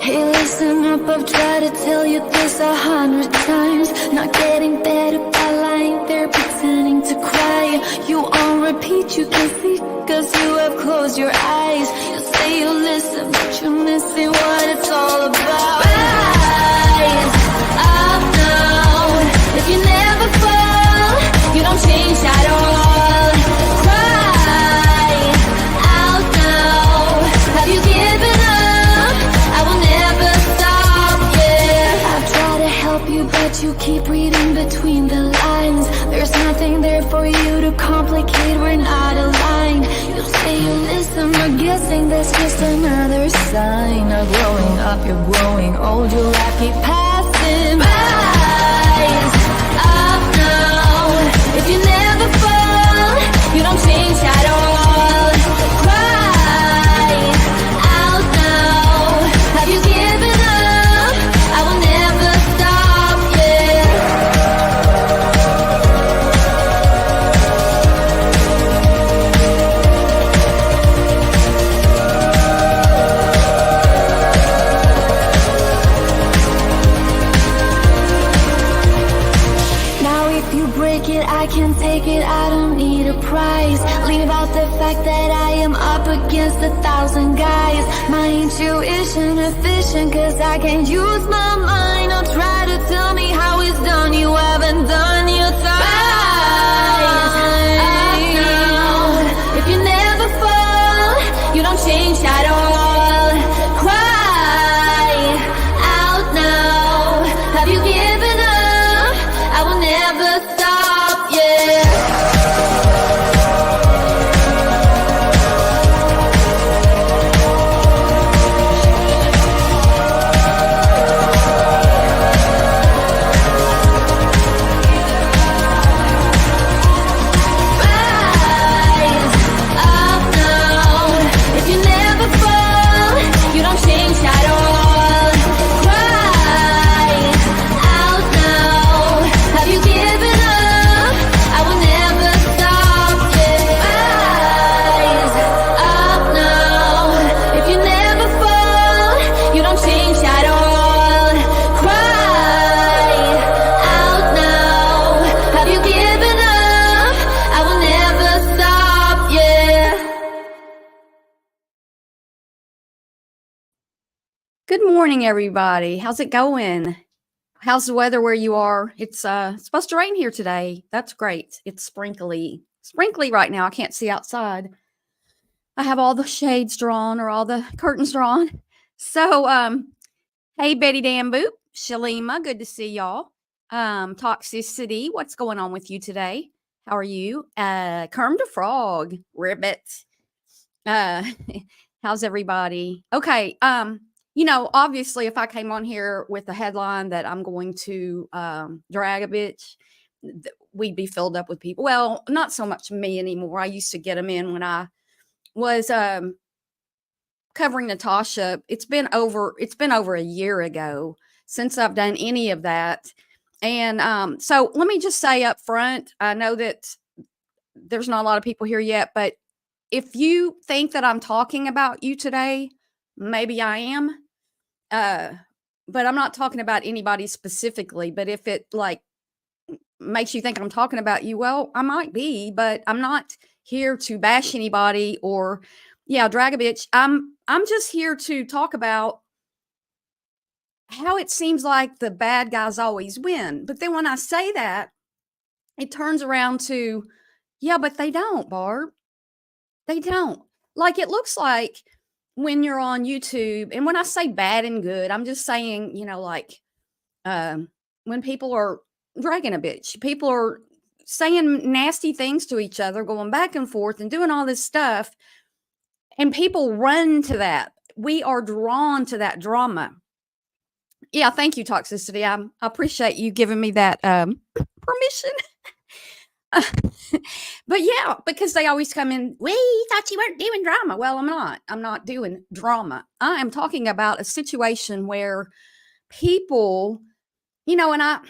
Hey, listen up, I've tried to tell you this 100 times. Not getting better by lying there pretending to cry. You on repeat, you can see, cause you have closed your eyes. You say you listen, but you're missing what it's all about. Rise up now. If you never fall, you don't change at all. Cry out now. Have you given up? I will never stop, yeah. I try to help you, but you keep reading between the lines. There's nothing there for you to complicate, we're not aligned. You say you listen, but guessing that's just another sign of growing up. You're growing old, your life keep passing by. Rise up now. If you never fall, you don't change at all. Cry out now. Have you given up? I will never stop, yeah. Now if you break it, I can take it, I don't need a prize. Leave out the fact that I am up against 1,000 guys. My intuition efficient, cause I can't use my mind. Don't try to tell me how it's done, you haven't done your time. If you never fall, you don't change at all. Cry out now. Have you given up? I will never stop, yeah. Rise up now. If you never fall, you don't change at all. Cry out now. Have you given up? I will never stop, yeah. Rise up now. If you never fall, you don't change at all. Cry out now. Have you given up? I will never stop, yeah. Good morning, everybody. How's it going? How's the weather where you are? It's supposed to rain here today. That's great. It's sprinkly right now. I can't see outside. I have all the shades drawn or all the curtains drawn. So, hey, Betty Dan Boop, Shalima, good to see y'all. Toxicity, what's going on with you today? How are you? Kerm the Frog, Ribbit. How's everybody? Okay. Obviously, if I came on here with the headline that I'm going to drag a bitch, we'd be filled up with people. Well, not so much me anymore. I used to get them in when I was covering Natasha. It's been over a year ago since I've done any of that. And so let me just say up front, I know that there's not a lot of people here yet, but if you think that I'm talking about you today, maybe I am. But I'm not talking about anybody specifically. But if it like makes you think I'm talking about you, well, I might be, but I'm not here to bash anybody or drag a bitch. I'm just here to talk about how it seems like the bad guys always win. But then when I say that, it turns around to, but they don't, Barb. They don't. Like, it looks like when you're on YouTube, and when I say bad and good, I'm just saying, when people are dragging a bitch, people are saying nasty things to each other, going back and forth and doing all this stuff, and people run to that. We are drawn to that drama. Yeah, thank you, Toxicity. I appreciate you giving me that permission. But yeah, because they always come in, we thought you weren't doing drama. Well, I'm not. I'm not doing drama. I am talking about a situation where people, and I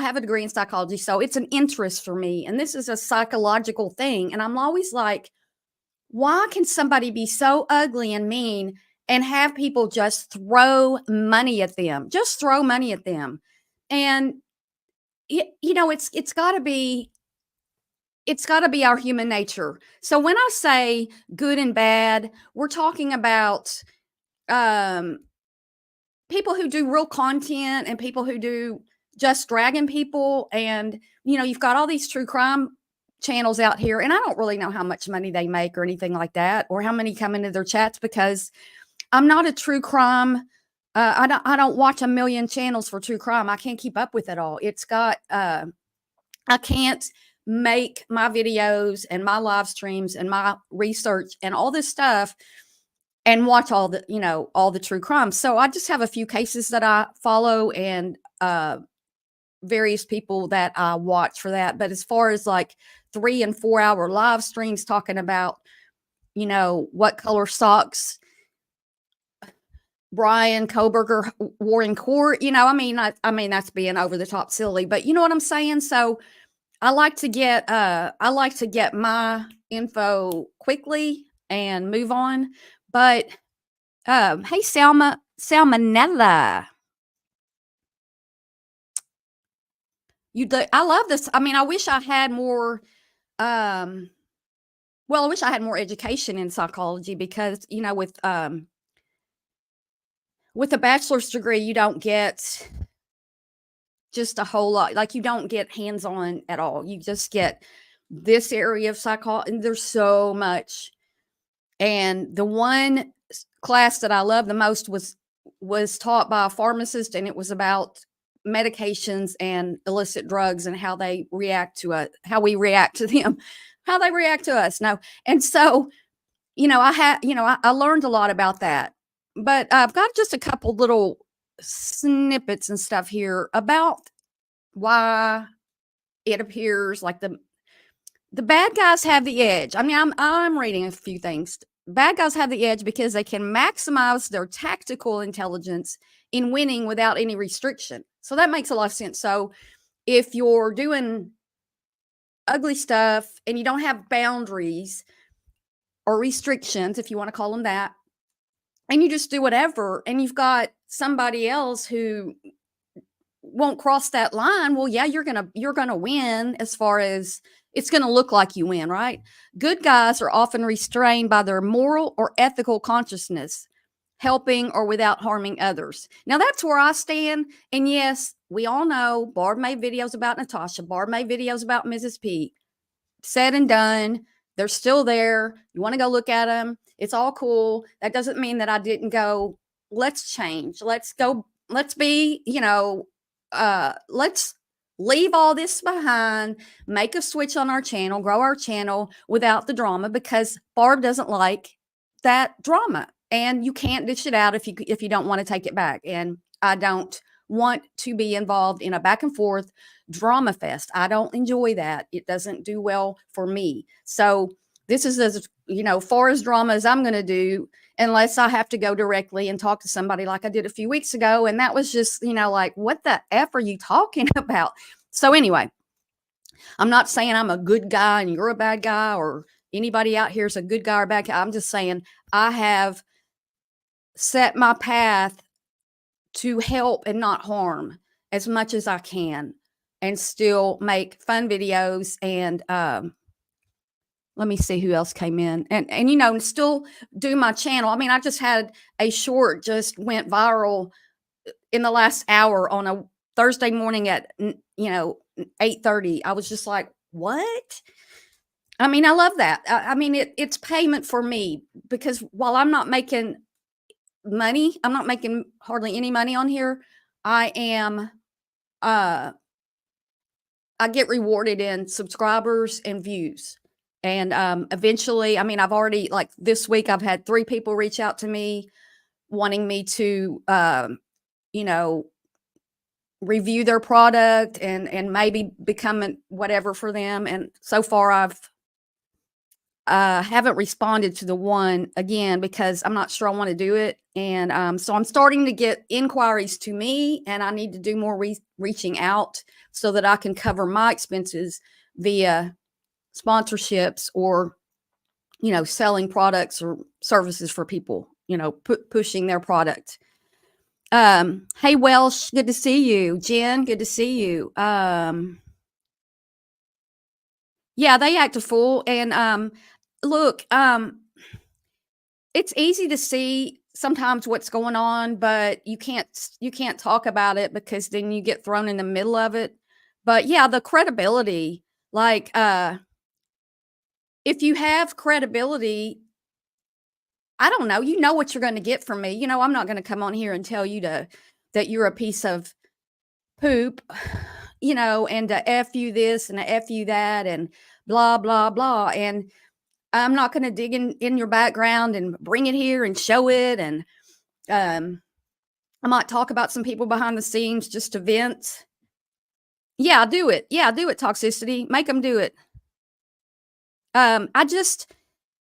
have a degree in psychology, so it's an interest for me. And this is a psychological thing. And I'm always like, why can somebody be so ugly and mean and have people just throw money at them? Just throw money at them. And it's got to be our human nature. So when I say good and bad, we're talking about um people who do real content and people who do just dragging people. And you've got all these true crime channels out here, and I don't really know how much money they make or anything like that, or how many come into their chats, because I'm not a true crime. I don't watch a million channels for true crime. I can't keep up with it all. I can't make my videos and my live streams and my research and all this stuff and watch all the true crime. So I just have a few cases that I follow, and various people that I watch for that. But as far as like 3 and 4 hour live streams talking about, what color socks Brian Koberger wore in court, I mean that's being over the top silly, but you know what I'm saying? So I like to get my info quickly and move on. But hey, Salmonella, I love this. I mean, I wish I had more. Um, well, I wish I had more education in psychology, because with a bachelor's degree, you don't get just a whole lot. Like, you don't get hands on at all. You just get this area of psychology, and there's so much. And the one class that I loved the most was taught by a pharmacist, and it was about medications and illicit drugs and how they react to us, how we react to them, how they react to us. No, and so I learned a lot about that. But I've got just a couple little snippets and stuff here about why it appears like the bad guys have the edge. I mean, I'm reading a few things. Bad guys have the edge because they can maximize their tactical intelligence in winning without any restriction. So that makes a lot of sense. So if you're doing ugly stuff and you don't have boundaries or restrictions, if you want to call them that, and you just do whatever, and you've got somebody else who won't cross that line, well, yeah, you're gonna win. As far as it's gonna look like you win, right? Good guys are often restrained by their moral or ethical consciousness, helping or without harming others. Now that's where I stand. And yes, we all know Barb made videos about Natasha. Barb made videos about Mrs. P. Said and done. They're still there. You want to go look at them. It's all cool. That doesn't mean that I didn't go, let's change. Let's go. Let's be, let's leave all this behind, make a switch on our channel, grow our channel without the drama, because Barb doesn't like that drama, and you can't dish it out if you don't want to take it back. And I don't want to be involved in a back and forth drama fest. I don't enjoy that. It doesn't do well for me. So this is as far as drama as I'm going to do, unless I have to go directly and talk to somebody like I did a few weeks ago. And that was just, like, what the F are you talking about? So anyway, I'm not saying I'm a good guy and you're a bad guy, or anybody out here is a good guy or bad guy. I'm just saying I have set my path to help and not harm as much as I can, and still make fun videos. And let me see who else came in, and still do my channel. I mean, I just had a short just went viral in the last hour on a Thursday morning at 8:30. I was just like, what? I mean, I love that. I mean, it's payment for me, because while I'm not making money, I'm not making hardly any money on here. I am uh I get rewarded in subscribers and views. And eventually, I mean, I've already, like, this week I've had 3 people reach out to me wanting me to you know review their product and maybe become whatever for them. And so far, I've haven't responded to the one again because I'm not sure I want to do it. And so I'm starting to get inquiries to me, and I need to do more reaching out so that I can cover my expenses via sponsorships or, selling products or services for people, pushing their product. Hey, Welsh, good to see you. Jen, good to see you. Yeah, they act a fool. And look, it's easy to see sometimes what's going on, but you can't talk about it because then you get thrown in the middle of it. But yeah, the credibility, like if you have credibility, I don't know, you know what you're going to get from me. I'm not going to come on here and tell you that you're a piece of poop, and to F you this and to F you that and blah, blah, blah. And I'm not going to dig in your background and bring it here and show it. And I might talk about some people behind the scenes just to vent. Yeah, do it. Yeah, do it, toxicity. Make them do it.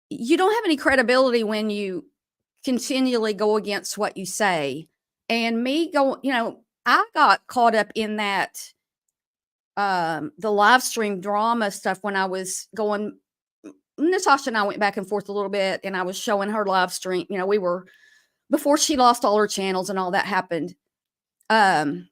You don't have any credibility when you continually go against what you say. And me go, I got caught up in that, the live stream drama stuff when I was going. Natasha and I went back and forth a little bit, and I was showing her live stream. We were, before she lost all her channels and all that happened. I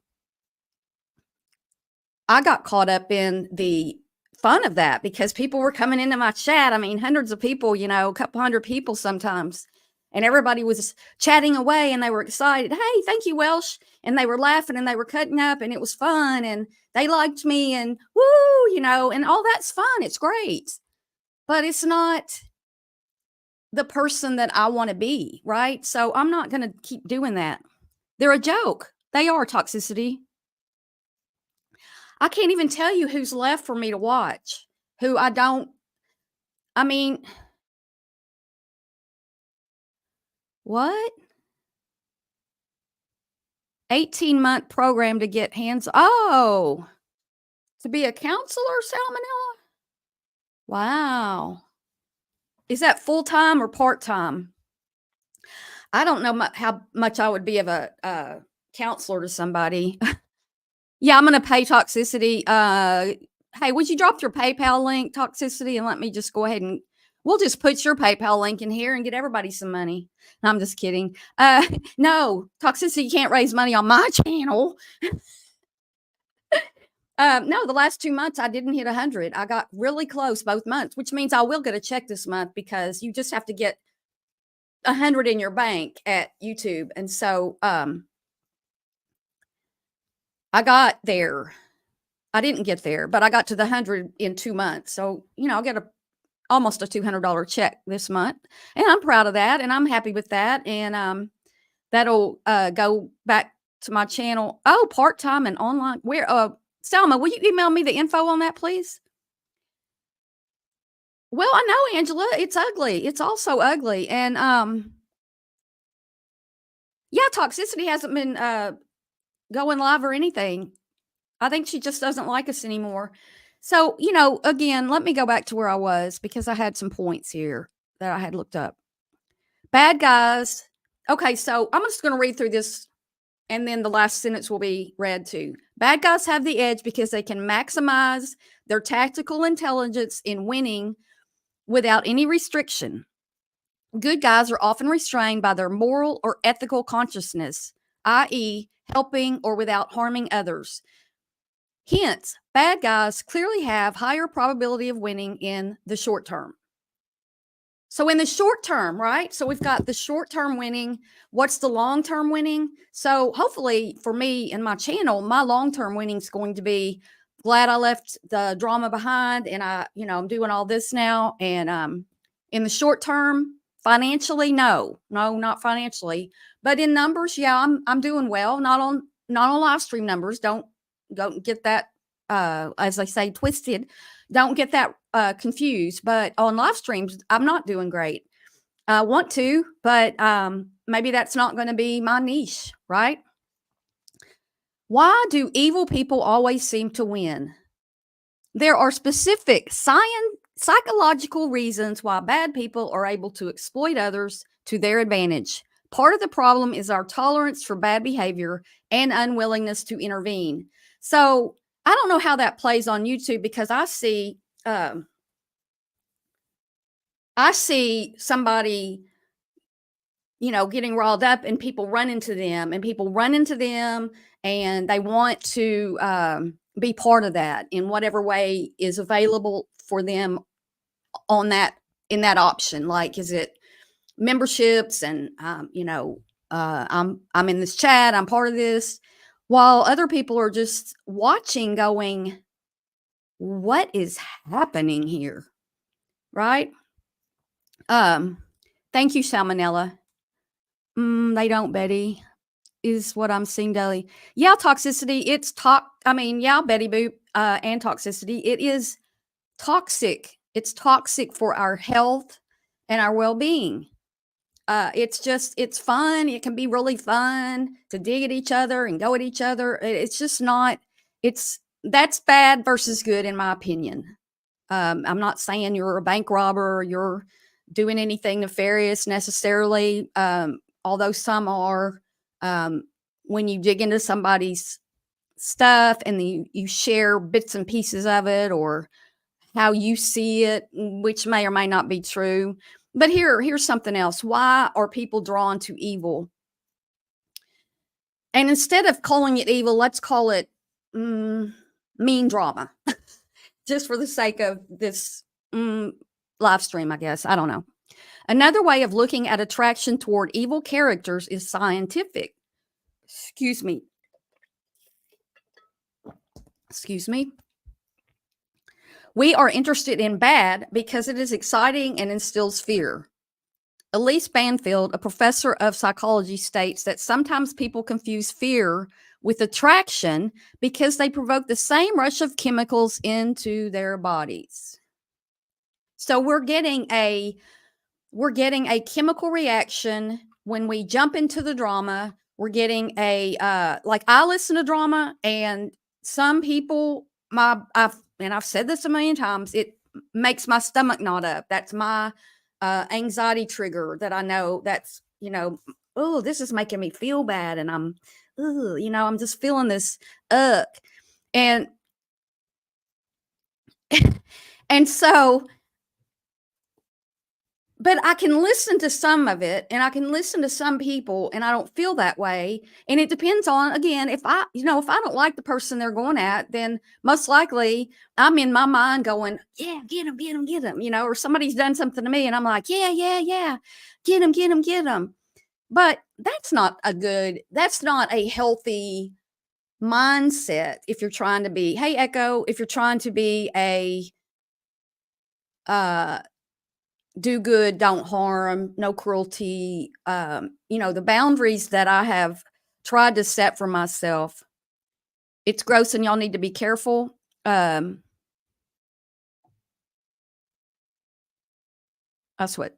got caught up in the fun of that because people were coming into my chat. I mean, hundreds of people, a couple hundred people sometimes. And everybody was chatting away and they were excited. Hey, thank you, Welsh. And they were laughing and they were cutting up and it was fun and they liked me and woo, and all that's fun. It's great. But it's not the person that I want to be, right? So I'm not going to keep doing that. They're a joke. They are, toxicity. I can't even tell you who's left for me to watch, who I mean, what? 18-month program to get hands. Oh, to be a counselor, Salmonella? Wow. Is that full-time or part-time? I don't know how much I would be of a counselor to somebody. Yeah, I'm going to pay toxicity. Hey, would you drop your PayPal link, toxicity, and let me just go ahead and we'll just put your PayPal link in here and get everybody some money. No, I'm just kidding. No, toxicity can't raise money on my channel. No, the last 2 months I didn't hit 100. I got really close both months, which means I will get a check this month because you just have to get 100 in your bank at YouTube. And so I got there. I didn't get there, but I got to the 100 in 2 months. So, I'll get almost a $200 check this month. And I'm proud of that. And I'm happy with that. And that'll go back to my channel. Oh, part-time and online. Where, Selma, will you email me the info on that, please? Well, I know, Angela, it's ugly. It's also ugly. And yeah, toxicity hasn't been going live or anything. I think she just doesn't like us anymore. So, again, let me go back to where I was because I had some points here that I had looked up. Bad guys. Okay, so I'm just going to read through this and then the last sentence will be read too. Bad guys have the edge because they can maximize their tactical intelligence in winning without any restriction. Good guys are often restrained by their moral or ethical consciousness, i.e., helping or without harming others. Hence, bad guys clearly have higher probability of winning in the short term. So in the short term, right? So we've got the short term winning. What's the long term winning? So hopefully for me and my channel, my long term winning is going to be glad I left the drama behind and I'm doing all this now. And in the short term, financially, no, not financially, but in numbers, yeah, I'm doing well. Not on live stream numbers. Don't get that as they say, twisted. Don't get that confused. But on live streams, I'm not doing great. I want to, but maybe that's not going to be my niche, right? Why do evil people always seem to win? There are specific psychological reasons why bad people are able to exploit others to their advantage. Part of the problem is our tolerance for bad behavior and unwillingness to intervene. So I don't know how that plays on YouTube because um, I see somebody, getting riled up and people run into them and people run into them and they want to be part of that in whatever way is available for them on that in that option. Like, is it memberships and, I'm in this chat, I'm part of this, while other people are just watching going, what is happening here? Right. Um, Thank you, Salmonella. They don't, Betty. Is what I'm seeing daily. Yeah, toxicity, it's I mean, yeah, Betty Boop, and toxicity, it is toxic. It's toxic for our health and our well-being. It's fun. It can be really fun to dig at each other and go at each other. It's just not, it's that's bad versus good in my opinion. I'm not saying you're a bank robber or you're doing anything nefarious necessarily, although some are. Um, when you dig into somebody's stuff and you share bits and pieces of it or how you see it, which may or may not be true. But here's something else. Why are people drawn to evil? And instead of calling it evil, let's call it mean drama, just for the sake of this live stream, I guess. I don't know. Another way of looking at attraction toward evil characters is scientific. Excuse me. Excuse me. We are interested in bad because it is exciting and instills fear. Elise Banfield, a professor of psychology, states that sometimes people confuse fear with attraction because they provoke the same rush of chemicals into their bodies. So we're getting a chemical reaction when we jump into the drama. We're getting like, I listen to drama, and some people, I've said this a million times, it makes my stomach knot up. That's my anxiety trigger, that I know that's, oh, this is making me feel bad, and I'm just feeling this uck. And and so, but I can listen to some of it and I can listen to some people and I don't feel that way. And it depends on, again, if if I don't like the person they're going at, then most likely I'm in my mind going, yeah, get him, get him, get him, or somebody's done something to me and I'm like, yeah, yeah, yeah, get him, get him, get him. But that's not a healthy mindset if you're trying to be, hey, Echo, if you're trying to be a, uh, do good, don't harm, no cruelty, the boundaries that I have tried to set for myself. It's gross and y'all need to be careful. That's what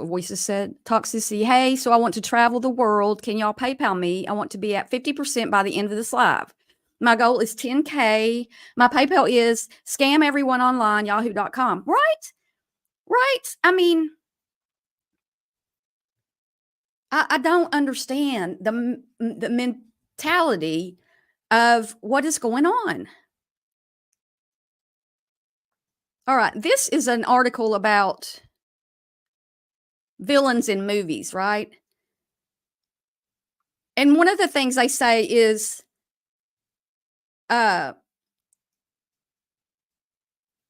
Voices said. Toxicity. Hey, so I want to travel the world. Can y'all PayPal me? I want to be at 50% by the end of this live. My goal is 10K. My PayPal is scam everyone online, yahoo.com. Right? Right? I mean, I don't understand the mentality of what is going on. All right, this is an article about villains in movies, right? And one of the things they say is, uh,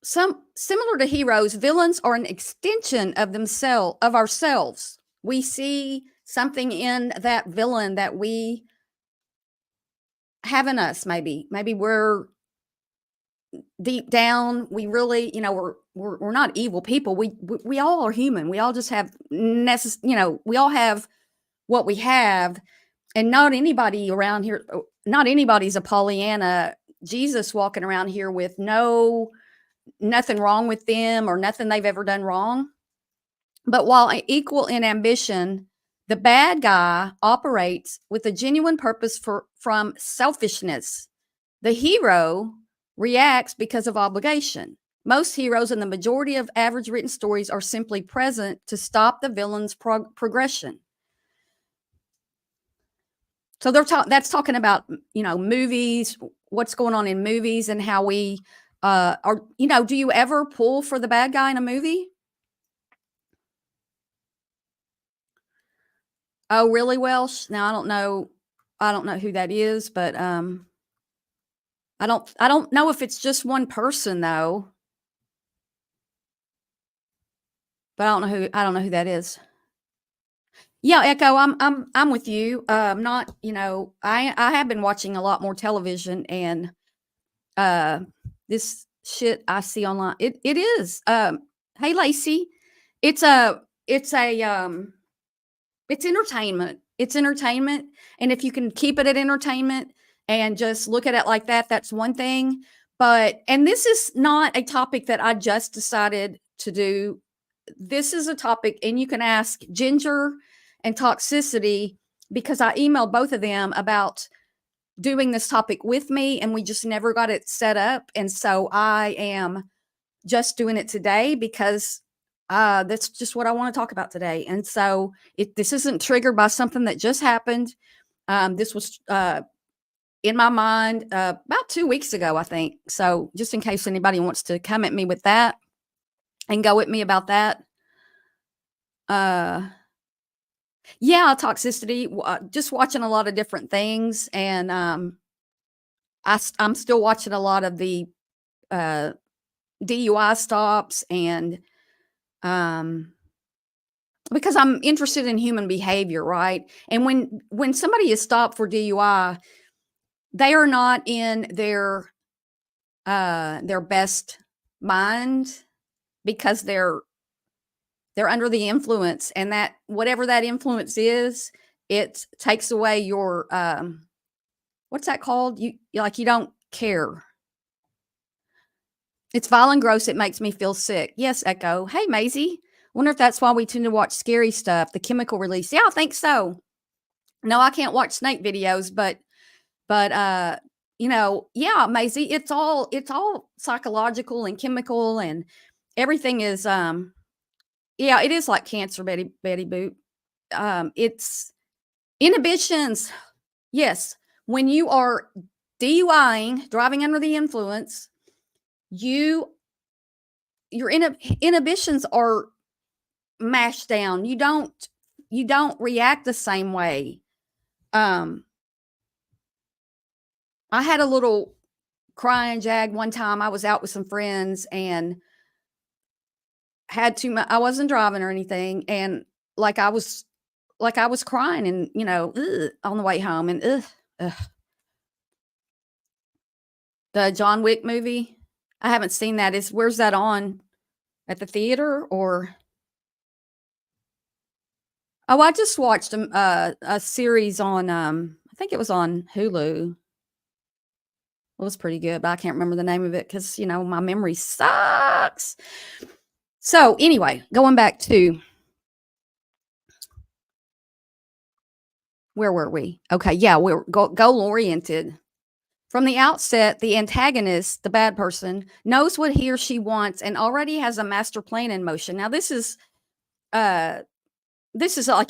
some similar to heroes, villains are an extension of ourselves. We see something in that villain that we have in us. Maybe we're deep down, we really, we're not evil people. We all are human. We all just have we all have what we have, and not anybody around here, not anybody's a Pollyanna Jesus walking around here with nothing wrong with them or nothing they've ever done wrong. But while equal in ambition, The bad guy operates with a genuine purpose from selfishness. The hero reacts because of obligation. Most heroes and the majority of average written stories are simply present to stop the villain's progression. So that's talking about, movies, what's going on in movies and how we are, do you ever pull for the bad guy in a movie? Oh, really, Welsh? Now I don't know who that is, but I don't know if it's just one person though. But I don't know who that is. Yeah, Echo, I'm with you. Not, I have been watching a lot more television, and uh this shit I see online. It is. Hey Lacey, it's a it's a it's entertainment. It's entertainment, and if you can keep it at entertainment and just look at it like that, that's one thing. But and this is not a topic that I just decided to do. This is a topic, and you can ask Ginger and Toxicity, because I emailed both of them about doing this topic with me, and we just never got it set up. And so I am just doing it today because that's just what I want to talk about today. And so this isn't triggered by something that just happened. This was in my mind about 2 weeks ago, I think. So just in case anybody wants to come at me with that and go at me about that. Yeah, Toxicity, just watching a lot of different things. And I'm still watching a lot of the DUI stops, and because I'm interested in human behavior, right? And when somebody is stopped for DUI, they are not in their best mind, because they're under the influence, and that whatever that influence is, it takes away your what's that called? You don't care. It's vile and gross. It makes me feel sick. Yes, Echo. Hey, Maisie. Wonder if that's why we tend to watch scary stuff, the chemical release. Yeah, I think so. No, I can't watch snake videos, but yeah, Maisie, it's all psychological and chemical, and everything is yeah, it is like cancer, Betty Boop. It's inhibitions. Yes. When you are DUIing, driving under the influence, your inhibitions are mashed down. You don't react the same way. I had a little crying jag one time. I was out with some friends and had too much. I wasn't driving or anything, and like I was crying, and on the way home, and ugh. The John Wick movie. I haven't seen that. Where's that on? At the theater, or? Oh, I just watched a series on, I think it was on Hulu. It was pretty good, but I can't remember the name of it because, my memory sucks. So anyway, going back to, where were we? Okay, yeah, we're goal-oriented. From the outset, the antagonist, the bad person, knows what he or she wants and already has a master plan in motion. Now, this is like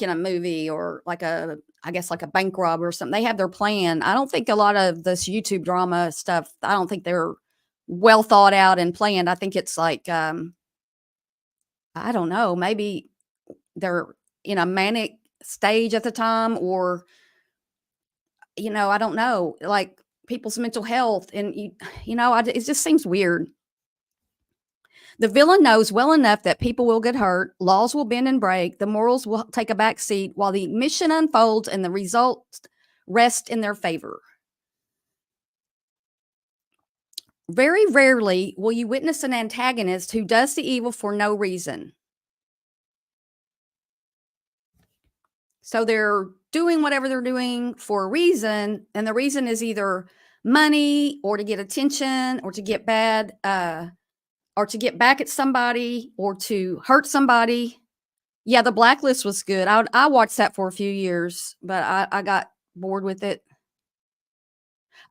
in a movie, or I guess like a bank robber or something. They have their plan. I don't think a lot of this YouTube drama stuff, I don't think they're well thought out and planned. I think it's like, I don't know, maybe they're in a manic stage at the time, or, I don't know, like people's mental health. And, it just seems weird. The villain knows well enough that people will get hurt, laws will bend and break, the morals will take a back seat while the mission unfolds and the results rest in their favor. Very rarely will you witness an antagonist who does the evil for no reason. So they're doing whatever they're doing for a reason, and the reason is either money, or to get attention, or to get bad, or to get back at somebody, or to hurt somebody. Yeah, the Blacklist was good. I watched that for a few years, but I got bored with it.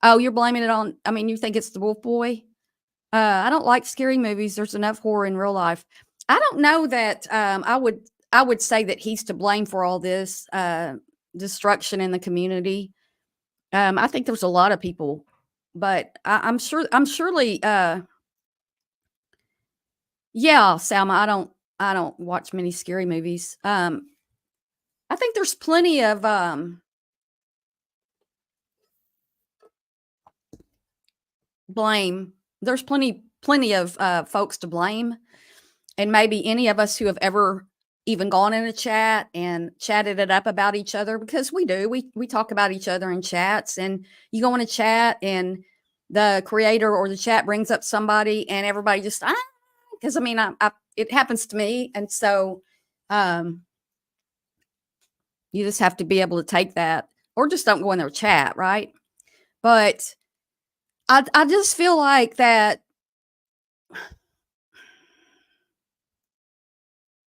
Oh, you're blaming it on I mean, you think it's the Wolf Boy? I don't like scary movies. There's enough horror in real life. I don't know that, I would say that he's to blame for all this, destruction in the community. I think there's a lot of people, but I'm surely, yeah, Salma, I don't watch many scary movies. I think there's plenty of, blame. There's plenty of, folks to blame, and maybe any of us who have ever even gone in a chat and chatted it up about each other, because we do. We talk about each other in chats, and you go in a chat and the creator or the chat brings up somebody and everybody just, because I mean, I it happens to me, and so, um, you just have to be able to take that or just don't go in their chat, right? But I just feel like that.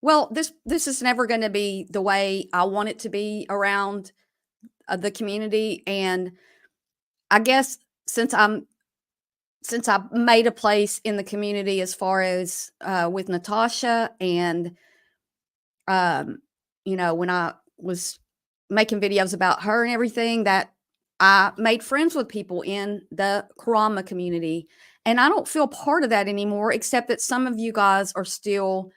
Well, this is never gonna be the way I want it to be around, the community, and I guess since I'm since I've made a place in the community as far as, with Natasha and, um, when I was making videos about her and everything, that I made friends with people in the Karama community, and I don't feel part of that anymore, except that some of you guys are still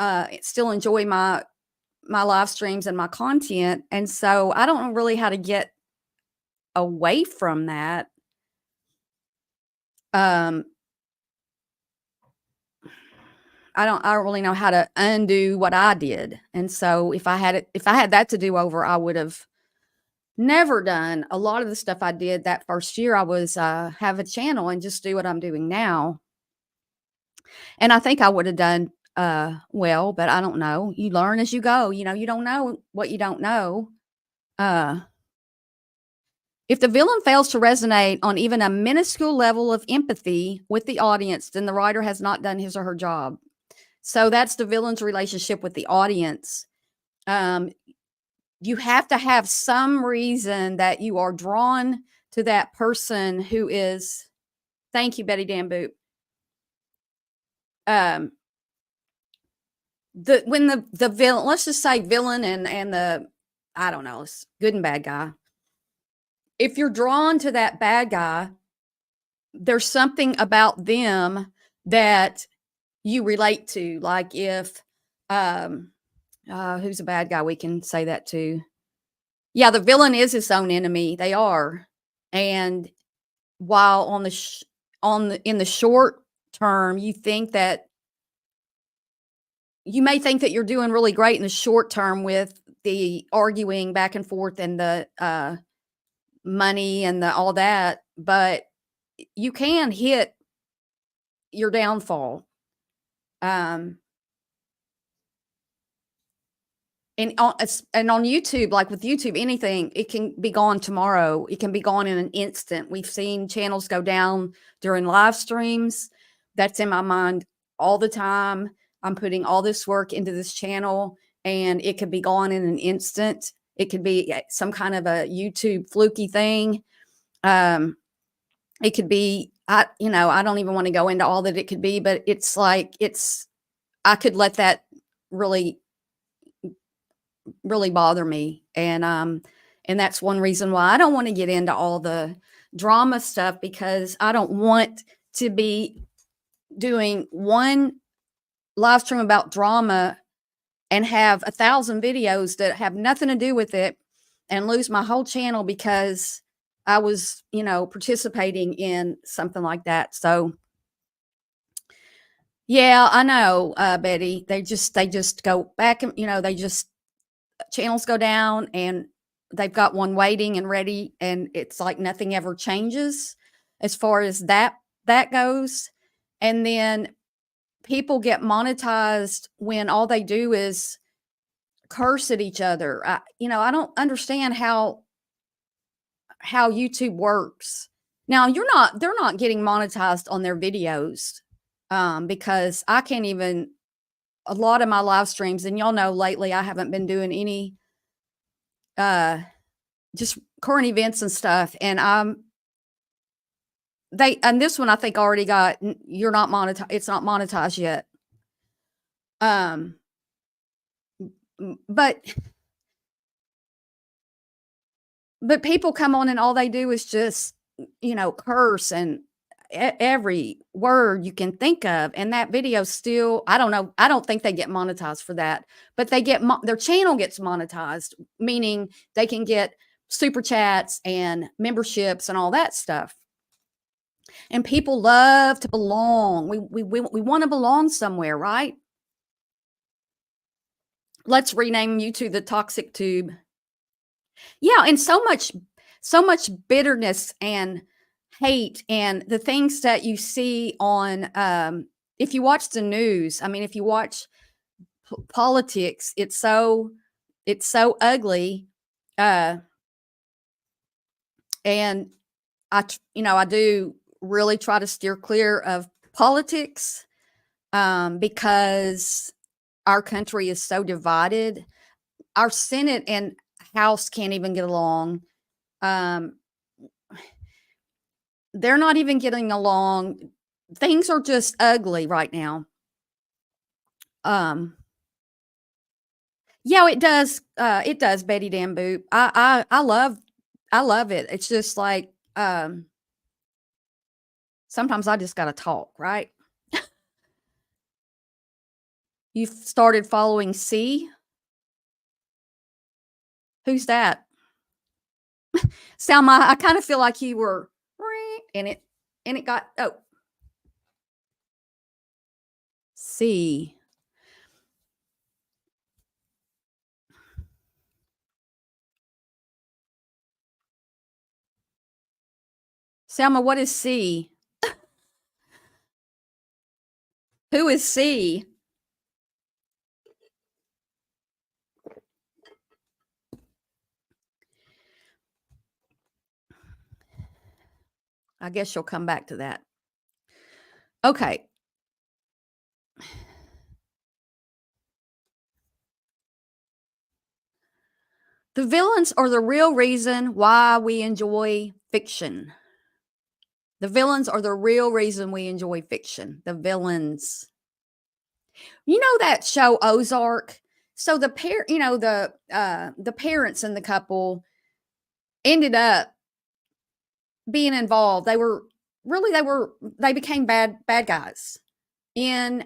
enjoy my live streams and my content, and so I don't know really how to get away from that. Um, I don't really know how to undo what I did, and so if I had that to do over, I would have never done a lot of the stuff I did that first year I was, have a channel and just do what I'm doing now, and I think I would have done, well, but I don't know. You learn as you go, you don't know what you don't know. Uh If the villain fails to resonate on even a minuscule level of empathy with the audience, then the writer has not done his or her job. So that's the villain's relationship with the audience. Um, you have to have some reason that you are drawn to that person who is. Thank you, Betty Dan. Um, the when the villain, let's just say villain and the, I don't know, it's good and bad guy. If you're drawn to that bad guy, there's something about them that you relate to. Like if, um, who's a bad guy we can say that to? Yeah, the villain is his own enemy. They are, and while on the in the short term, you may think that you're doing really great in the short term with the arguing back and forth and the, money and the all that, but you can hit your downfall. Um, and on YouTube, like with YouTube, anything, it can be gone tomorrow. It can be gone in an instant. We've seen channels go down during live streams. That's in my mind all the time. I'm putting all this work into this channel and it could be gone in an instant. It could be some kind of a YouTube fluky thing. Um, it could be, I don't even want to go into all that it could be, but it's like, I could let that really really bother me. And that's one reason why I don't want to get into all the drama stuff, because I don't want to be doing one live stream about drama and have 1,000 videos that have nothing to do with it and lose my whole channel because I was, participating in something like that. So yeah, I know, Betty. They just go back and they just channels go down and they've got one waiting and ready, and it's like nothing ever changes as far as that goes. And then people get monetized when all they do is curse at each other. I don't understand how YouTube works. Now, they're not getting monetized on their videos, because I can't even a lot of my live streams, and y'all know lately I haven't been doing any uh just current events and stuff. And they and this one I think already got you're not monetized. It's not monetized yet. Um, but people come on and all they do is just, curse and every word you can think of. And that video still, I don't know. I don't think they get monetized for that, but they get their channel gets monetized, meaning they can get super chats and memberships and all that stuff. And people love to belong. We want to belong somewhere, right? Let's rename you to the toxic tube. Yeah, and so much bitterness and hate and the things that you see on if you watch the news, I mean, if you watch politics, it's so ugly. Uh and I do really try to steer clear of politics because our country is so divided. Our Senate and House can't even get along. Um, they're not even getting along. Things are just ugly right now. Um, yeah, it does. It does, Betty Dan Boop. I love it. It's just like sometimes I just gotta talk, right? You've started following C. Who's that? Salma, I kind of feel like you were and it got C. Salma, what is C? Who is C? I guess you'll come back to that. Okay. The villains are the real reason why we enjoy fiction. The villains are the real reason we enjoy fiction. The villains. You know that show Ozark? So the parents in the couple ended up being involved. They became bad guys. In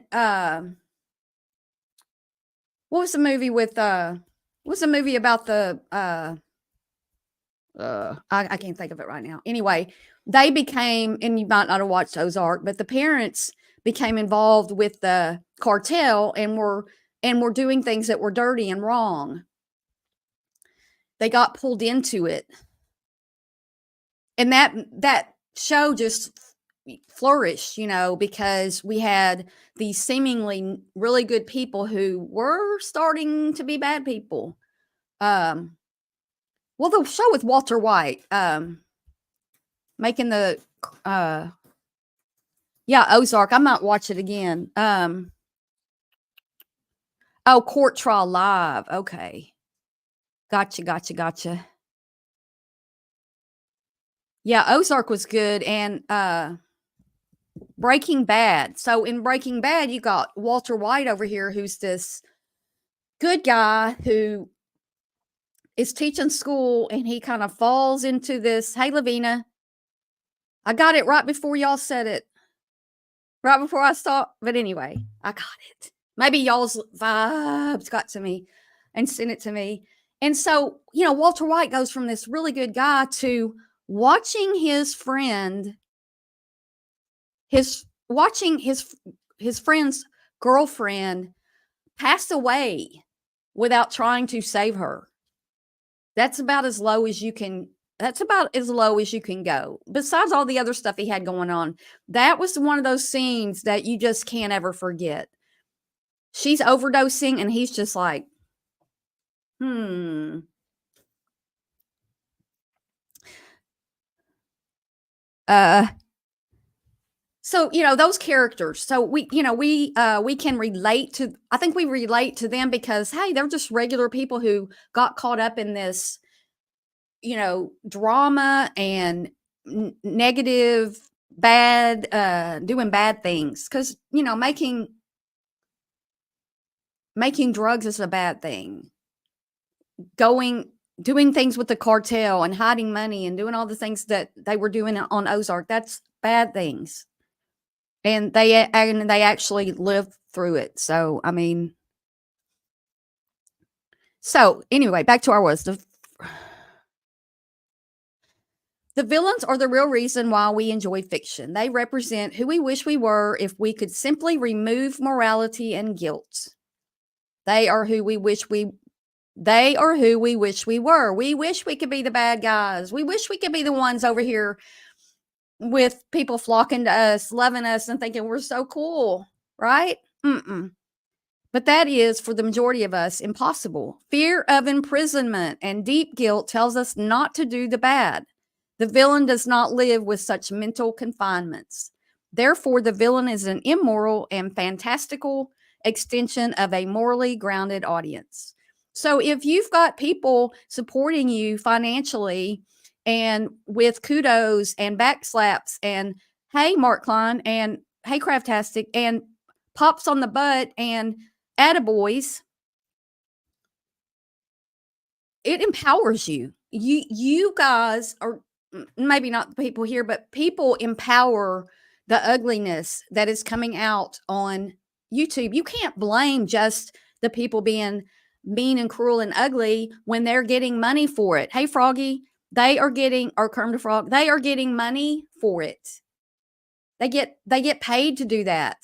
what was the movie with what's the movie about the I can't think of it right now. Anyway, they became, and you might not have watched Ozark, but the parents became involved with the cartel and were doing things that were dirty and wrong. They got pulled into it. And that show just flourished, because we had these seemingly really good people who were starting to be bad people. Well, the show with Walter White, making the Ozark. I might watch it again. Oh, Court Trial Live. Okay. Gotcha. Yeah, Ozark was good, and Breaking Bad. So in Breaking Bad, you got Walter White over here, who's this good guy who is teaching school, and he kind of falls into this. Hey, Lavina, I got it right before y'all said it. Right before I stopped. But anyway, I got it. Maybe y'all's vibes got to me and sent it to me. And so, Walter White goes from this really good guy to watching his friend, watching his friend's girlfriend pass away without trying to save her. That's about as low as you can. That's about as low as you can go. Besides all the other stuff he had going on, that was one of those scenes that you just can't ever forget. She's overdosing, and he's just like, So So, those characters. So we can relate to I think we relate to them because hey, they're just regular people who got caught up in this, drama and negative bad doing bad things cuz making drugs is a bad thing. Going Doing things with the cartel and hiding money and doing all the things that they were doing on Ozark, that's bad things. And they actually lived through it. So, I mean, so anyway, back to our words. The villains are the real reason why we enjoy fiction. They represent who we wish we were if we could simply remove morality and guilt. They are who we wish we they are who we wish we were. We wish we could be the bad guys. We wish we could be the ones over here with people flocking to us, loving us, and thinking we're so cool, right? Mm-mm. But that is, for the majority of us, impossible. Fear of imprisonment and deep guilt tells us not to do the bad. The villain does not live with such mental confinements. Therefore, the villain is an immoral and fantastical extension of a morally grounded audience. So, if you've got people supporting you financially and with kudos and backslaps and hey, Mark Klein, and hey, Craftastic, and pops on the butt and attaboys, it empowers you. You guys are maybe not the people here, but people empower the ugliness that is coming out on YouTube. You can't blame just the people being mean and cruel and ugly when they're getting money for it. Hey, Froggy, they are getting, or Kermit the Frog, they are getting money for it. They get paid to do that.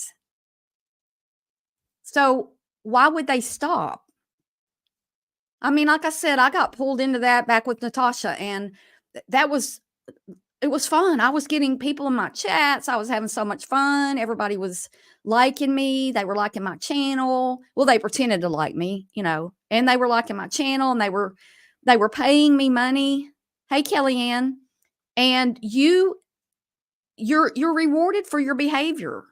So why would they stop? I mean, like I said, I got pulled into that back with Natasha, and that was it was fun. I was getting people in my chats. I was having so much fun. Everybody was liking me. They were liking my channel. Well, they pretended to like me, and they were liking my channel, and they were paying me money. Hey, Kellyanne, and you're rewarded for your behavior.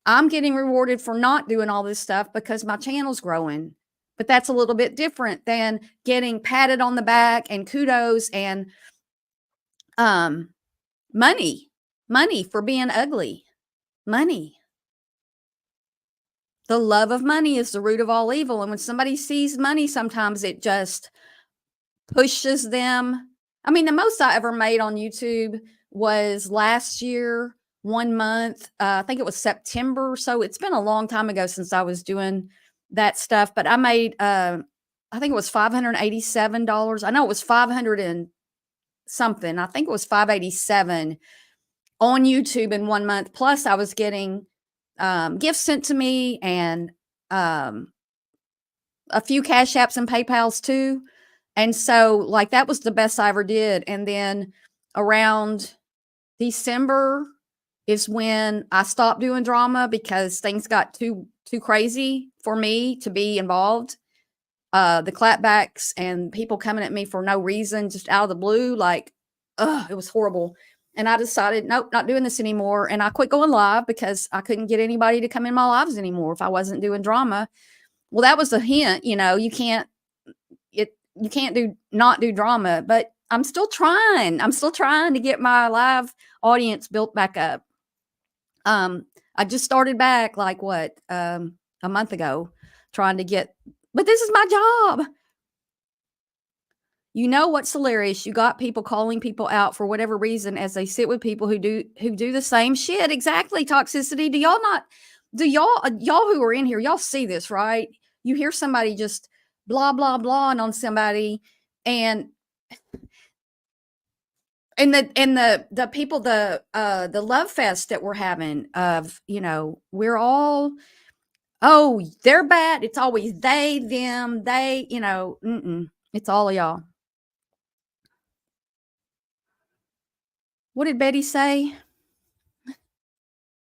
I'm getting rewarded for not doing all this stuff because my channel's growing. But that's a little bit different than getting patted on the back and kudos and um money for being ugly. Money. The love of money is the root of all evil. And when somebody sees money, sometimes it just pushes them. I mean, the most I ever made on YouTube was last year, 1 month. I think it was September. So it's been a long time ago since I was doing that stuff. But I made, I think it was $587. I know it was 500 and something. I think it was 587 on YouTube in 1 month. Plus, I was getting gifts sent to me and a few Cash Apps and PayPals too. And so, like, that was the best I ever did. And then around December is when I stopped doing drama because things got too crazy for me to be involved. The clapbacks and people coming at me for no reason, just out of the blue, like, it was horrible. And I decided, nope, not doing this anymore. And I quit going live because I couldn't get anybody to come in my lives anymore if I wasn't doing drama. Well, that was a hint, you can't not do drama, but I'm still trying. I'm still trying to get my live audience built back up. I just started back like a month ago trying to get, but this is my job. You know what's hilarious? You got people calling people out for whatever reason as they sit with people who do the same shit. Exactly. Toxicity. Do y'all who are in here, y'all see this, right? You hear somebody just blah blah blah on somebody, and the people, the love fest that we're having of, we're all, oh, they're bad. It's always they, them, they, it's all of y'all. What did Betty say?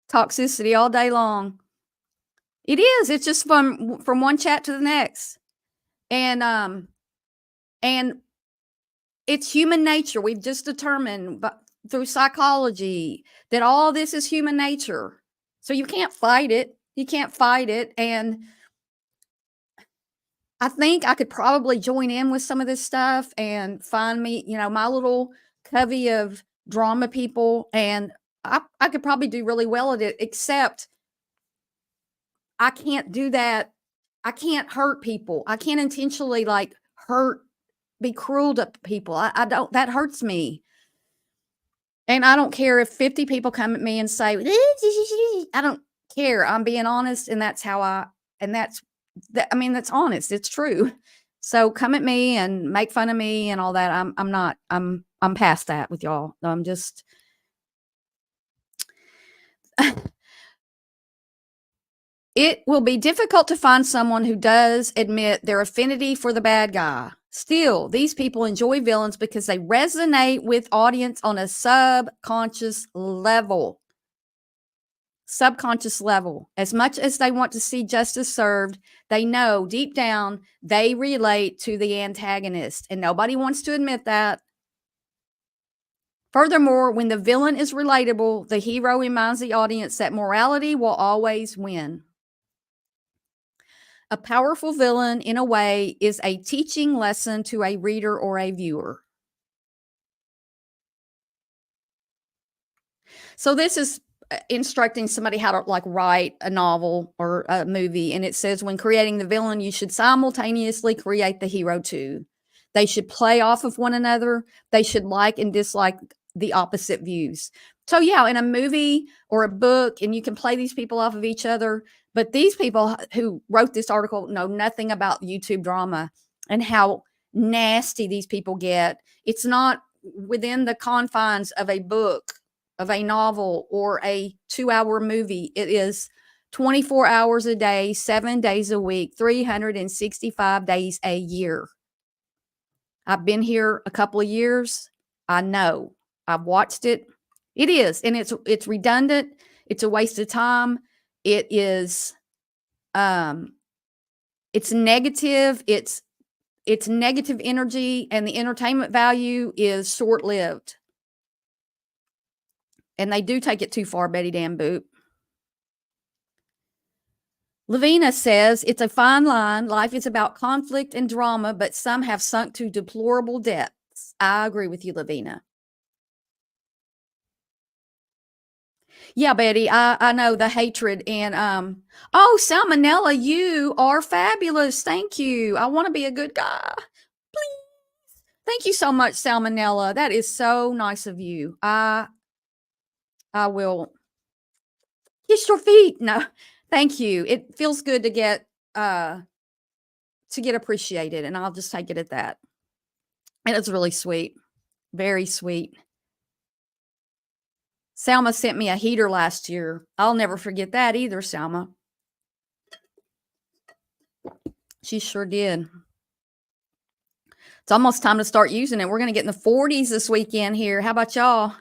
Toxicity all day long. It is. It's just from one chat to the next. And it's human nature. We've just determined through psychology that all this is human nature. So you can't fight it. You can't fight it. And I think I could probably join in with some of this stuff and find me, my little covey of drama people. And I could probably do really well at it, except I can't do that. I can't hurt people. I can't intentionally like be cruel to people. I don't, that hurts me. And I don't care if 50 people come at me and say, I don't care. I'm being honest. And that's how that's honest. It's true. So come at me and make fun of me and all that. I'm past that with y'all. I'm just, it will be difficult to find someone who does admit their affinity for the bad guy. Still, these people enjoy villains because they resonate with audience on a subconscious level. Subconscious level. As much as they want to see justice served, they know deep down they relate to the antagonist, and nobody wants to admit that. Furthermore, when the villain is relatable, the hero reminds the audience that morality will always win. A powerful villain, in a way, is a teaching lesson to a reader or a viewer. So this is instructing somebody how to like write a novel or a movie. And it says, when creating the villain, you should simultaneously create the hero too. They should play off of one another. They should like and dislike the opposite views. So yeah, in a movie or a book, and you can play these people off of each other. But these people who wrote this article know nothing about YouTube drama and how nasty these people get. It's not within the confines of a book, of a novel, or a 2-hour movie. It is 24 hours a day, 7 days a week, 365 days a year. I've been here a couple of years. I know. I've watched it. It is, and it's redundant. It's a waste of time. It is it's negative. It's negative energy, and the entertainment value is short-lived. And they do take it too far, Betty Dan Boop. Lavina says, it's a fine line. Life is about conflict and drama, but some have sunk to deplorable depths. I agree with you, Lavina. Yeah, Betty, I know the hatred. And oh, Salmonella, you are fabulous. Thank you. I want to be a good guy. Please. Thank you so much, Salmonella. That is so nice of you. I will kiss your feet. No, thank you. It feels good to get appreciated, and I'll just take it at that. And it's really sweet. Very sweet. Salma sent me a heater last year. I'll never forget that either, Salma. She sure did. It's almost time to start using it. We're going to get in the 40s this weekend here. How about y'all?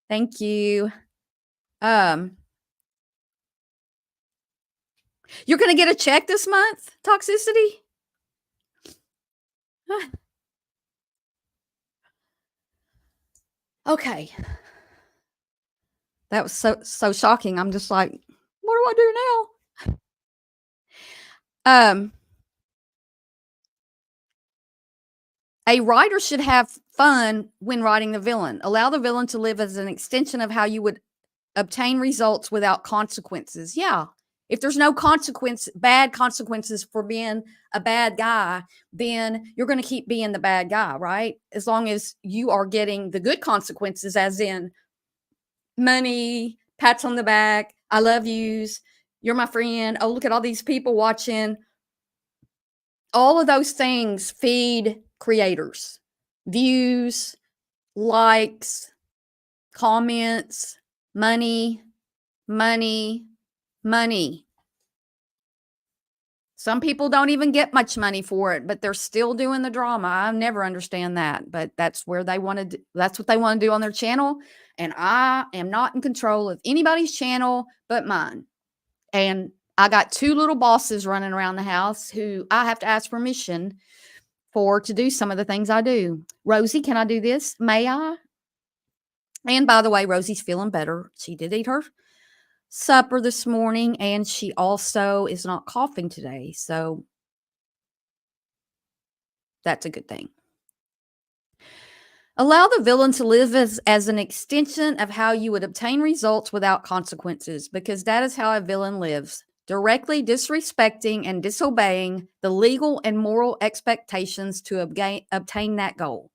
Thank you. You're going to get a check this month, Toxicity? Okay. That was so shocking. I'm just like, what do I do now? A writer should have fun when writing the villain. Allow the villain to live as an extension of how you would obtain results without consequences. Yeah. If there's no bad consequences for being a bad guy, then you're going to keep being the bad guy, right? As long as you are getting the good consequences, as in money, pats on the back, I love yous, you're my friend, oh, look at all these people watching. All of those things feed creators. Views, likes, comments, money. Some people don't even get much money for it, but they're still doing the drama. I never understand that, but that's where they want to that's what they want to do on their channel. And I am not in control of anybody's channel but mine. And I got 2 little bosses running around the house who I have to ask permission for to do some of the things I do. Rosie, can I do this? May I? And by the way, Rosie's feeling better. She did eat her supper this morning, and she also is not coughing today. So that's a good thing. Allow the villain to live as an extension of how you would obtain results without consequences, because that is how a villain lives, directly disrespecting and disobeying the legal and moral expectations to obtain that goal.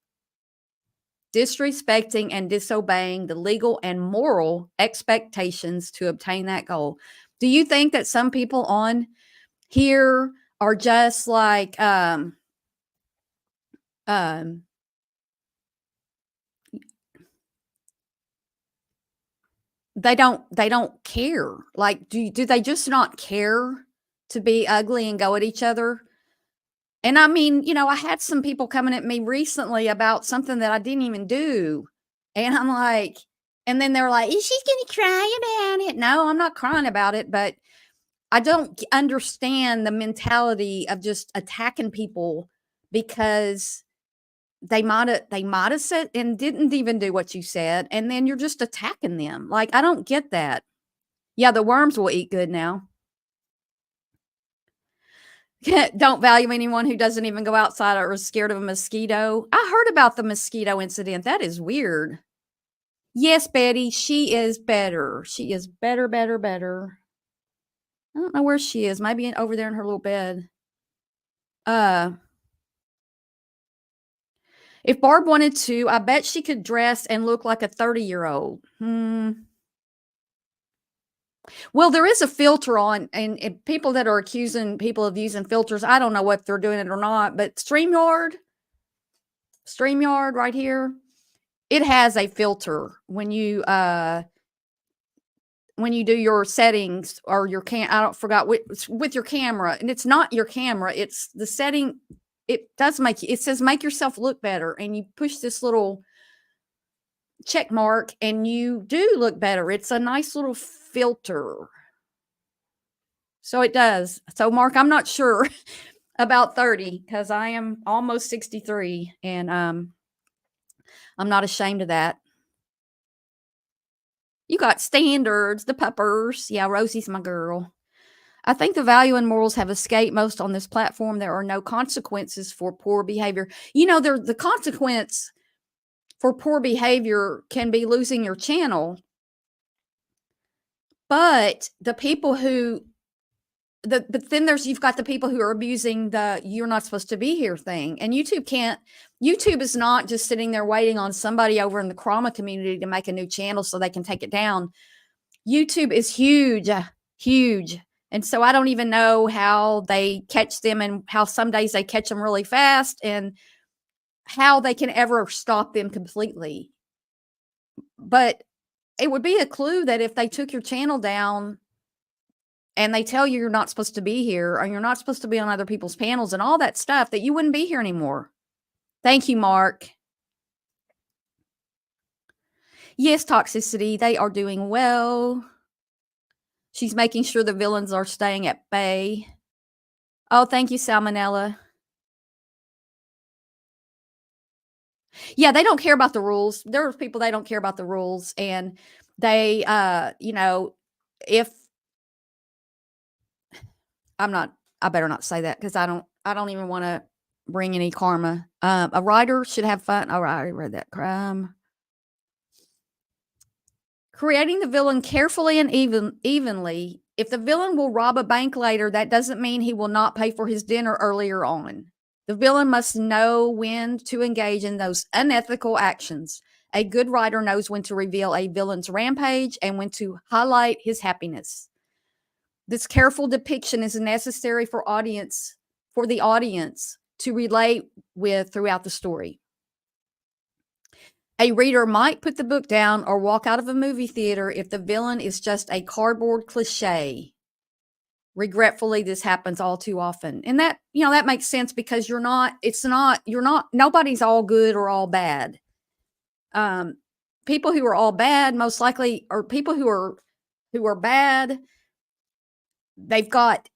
Disrespecting and disobeying the legal and moral expectations to obtain that goal. Do you think that some people on here are just like um they don't care? Like, do they just not care to be ugly and go at each other? And I mean, I had some people coming at me recently about something that I didn't even do. And I'm like, and then they're like, "Is she gonna cry about it?" No, I'm not crying about it, but I don't understand the mentality of just attacking people because they might have said and didn't even do what you said, and then you're just attacking them. Like, I don't get that. Yeah, the worms will eat good now. Don't value anyone who doesn't even go outside or is scared of a mosquito. I heard about the mosquito incident. That is weird. Yes, Betty, she is better. She is better, better, better. I don't know where she is. Maybe over there in her little bed. Uh, if Barb wanted to, I bet she could dress and look like a 30-year-old. Well, there is a filter on, and people that are accusing people of using filters, I don't know if they're doing it or not, but StreamYard right here, it has a filter when you do your settings or your I don't forgot with your camera, and it's not your camera, it's the setting. It does it says make yourself look better, and you push this little check mark and you do look better. It's a nice little filter. So it does. So Mark, I'm not sure about 30 because I am almost 63, and I'm not ashamed of that. You got standards, the puppers. Yeah, Rosie's my girl. I think the value and morals have escaped most on this platform. There are no consequences for poor behavior. The consequence for poor behavior can be losing your channel, but the people who but then you've got the people who are abusing the "you're not supposed to be here" thing, and YouTube is not just sitting there waiting on somebody over in the Krama community to make a new channel so they can take it down. YouTube is huge, huge. And so I don't even know how they catch them, and how some days they catch them really fast, and how they can ever stop them completely. But it would be a clue that if they took your channel down and they tell you you're not supposed to be here, or you're not supposed to be on other people's panels and all that stuff, that you wouldn't be here anymore. Thank you, Mark. Yes, Toxicity, they are doing well. She's making sure the villains are staying at bay. Oh, thank you, Salmonella. Yeah, they don't care about the rules. There are people, they don't care about the rules, and they, if I better not say that because I don't even want to bring any karma. A writer should have fun. Oh, I already read that. Creating the villain carefully and evenly. If the villain will rob a bank later, that doesn't mean he will not pay for his dinner earlier on. The villain must know when to engage in those unethical actions. A good writer knows when to reveal a villain's rampage and when to highlight his happiness. This careful depiction is necessary for the audience to relate with throughout the story. A reader might put the book down or walk out of a movie theater if the villain is just a cardboard cliche. Regretfully, this happens all too often. And that makes sense because nobody's all good or all bad. People who are all bad most likely are people who are bad. They've got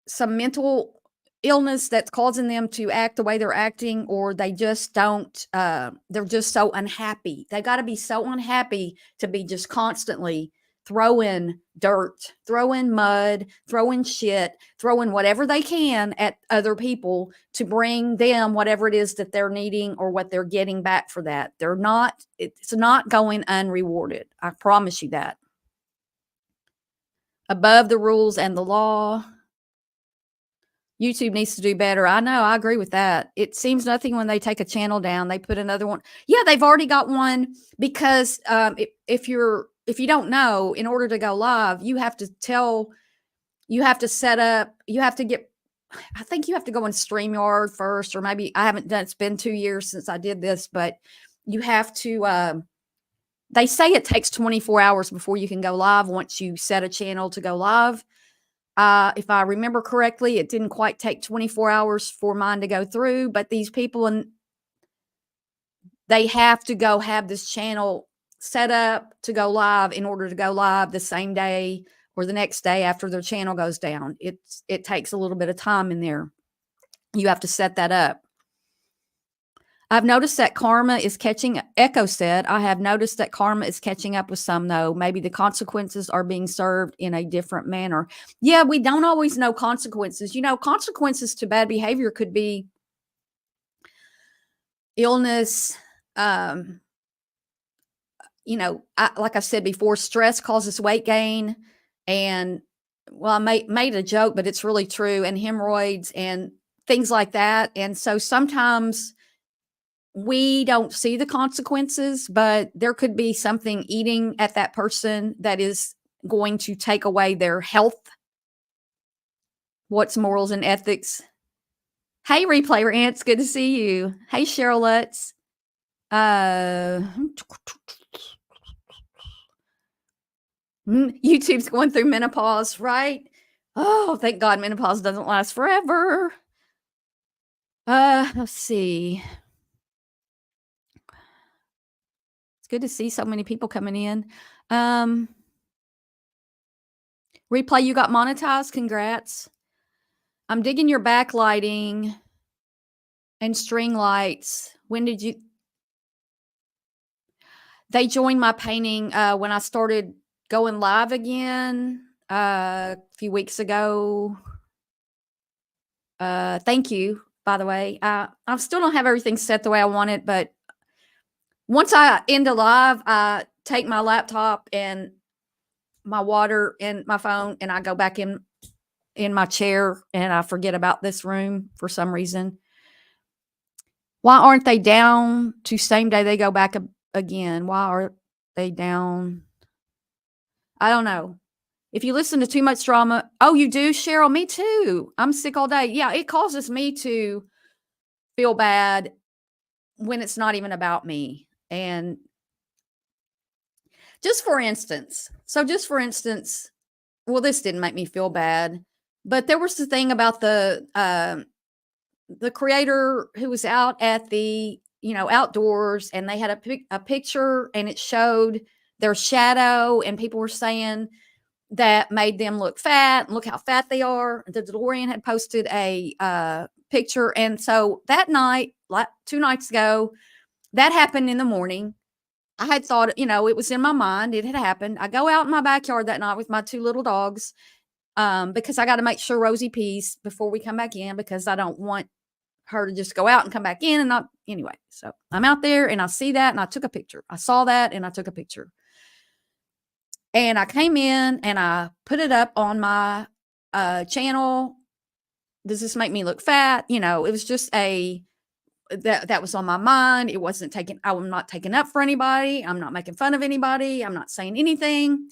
some mental illness that's causing them to act the way they're acting, or they just don't, they're just so unhappy. They got to be so unhappy to be just constantly throwing dirt, throwing mud, throwing shit, throwing whatever they can at other people to bring them whatever it is that they're needing or what they're getting back for that. It's not going unrewarded. I promise you that. Above the rules and the law. YouTube needs to do better. I know. I agree with that. It seems nothing when they take a channel down, they put another one. Yeah, they've already got one because if you don't know, in order to go live, you have to set up, you have to get, I think you have to go in StreamYard first, or maybe I haven't done, it's been 2 years since I did this, but you have to, they say it takes 24 hours before you can go live once you set a channel to go live. If I remember correctly, it didn't quite take 24 hours for mine to go through, but these people, and they have to go have this channel set up to go live in order to go live the same day or the next day after their channel goes down. It takes a little bit of time in there. You have to set that up. I've noticed that karma is catching, Echo said, I have noticed that karma is catching up with some, though. Maybe the consequences are being served in a different manner. Yeah, we don't always know consequences. Consequences to bad behavior could be illness. Like I said before, stress causes weight gain. And, well, I made a joke, but it's really true. And hemorrhoids and things like that. And so sometimes we don't see the consequences, but there could be something eating at that person that is going to take away their health. What's morals and ethics? Hey, replayer ants, good to see you. Hey, Cheryl Lutz. YouTube's going through menopause, right? Oh, thank God menopause doesn't last forever. Let's see. Good to see so many people coming in. Replay, you got monetized. Congrats. I'm digging your backlighting and string lights. When did you? They joined my painting when I started going live again a few weeks ago. Thank you, by the way. I still don't have everything set the way I want it, but once I end a live, I take my laptop and my water and my phone, and I go back in my chair, and I forget about this room for some reason. Why aren't they down to same day they go back again? Why are they down? I don't know. If you listen to too much drama, oh, you do, Cheryl? Me too. I'm sick all day. Yeah, it causes me to feel bad when it's not even about me. And just for instance, well, this didn't make me feel bad, but there was the thing about the creator who was out at the, outdoors, and they had a picture, and it showed their shadow, and people were saying that made them look fat, and look how fat they are. The DeLorean had posted a picture. And so that night, like 2 nights ago, that happened in the morning. I had thought, it was in my mind. It had happened. I go out in my backyard that night with my 2 little dogs because I got to make sure Rosie pees before we come back in, because I don't want her to just go out and come back in and not. Anyway, so I'm out there and I see that and I took a picture. I saw that and I took a picture. And I came in and I put it up on my channel. Does this make me look fat? It was just that was on my mind. It wasn't I'm not taking up for anybody. I'm not making fun of anybody. I'm not saying anything.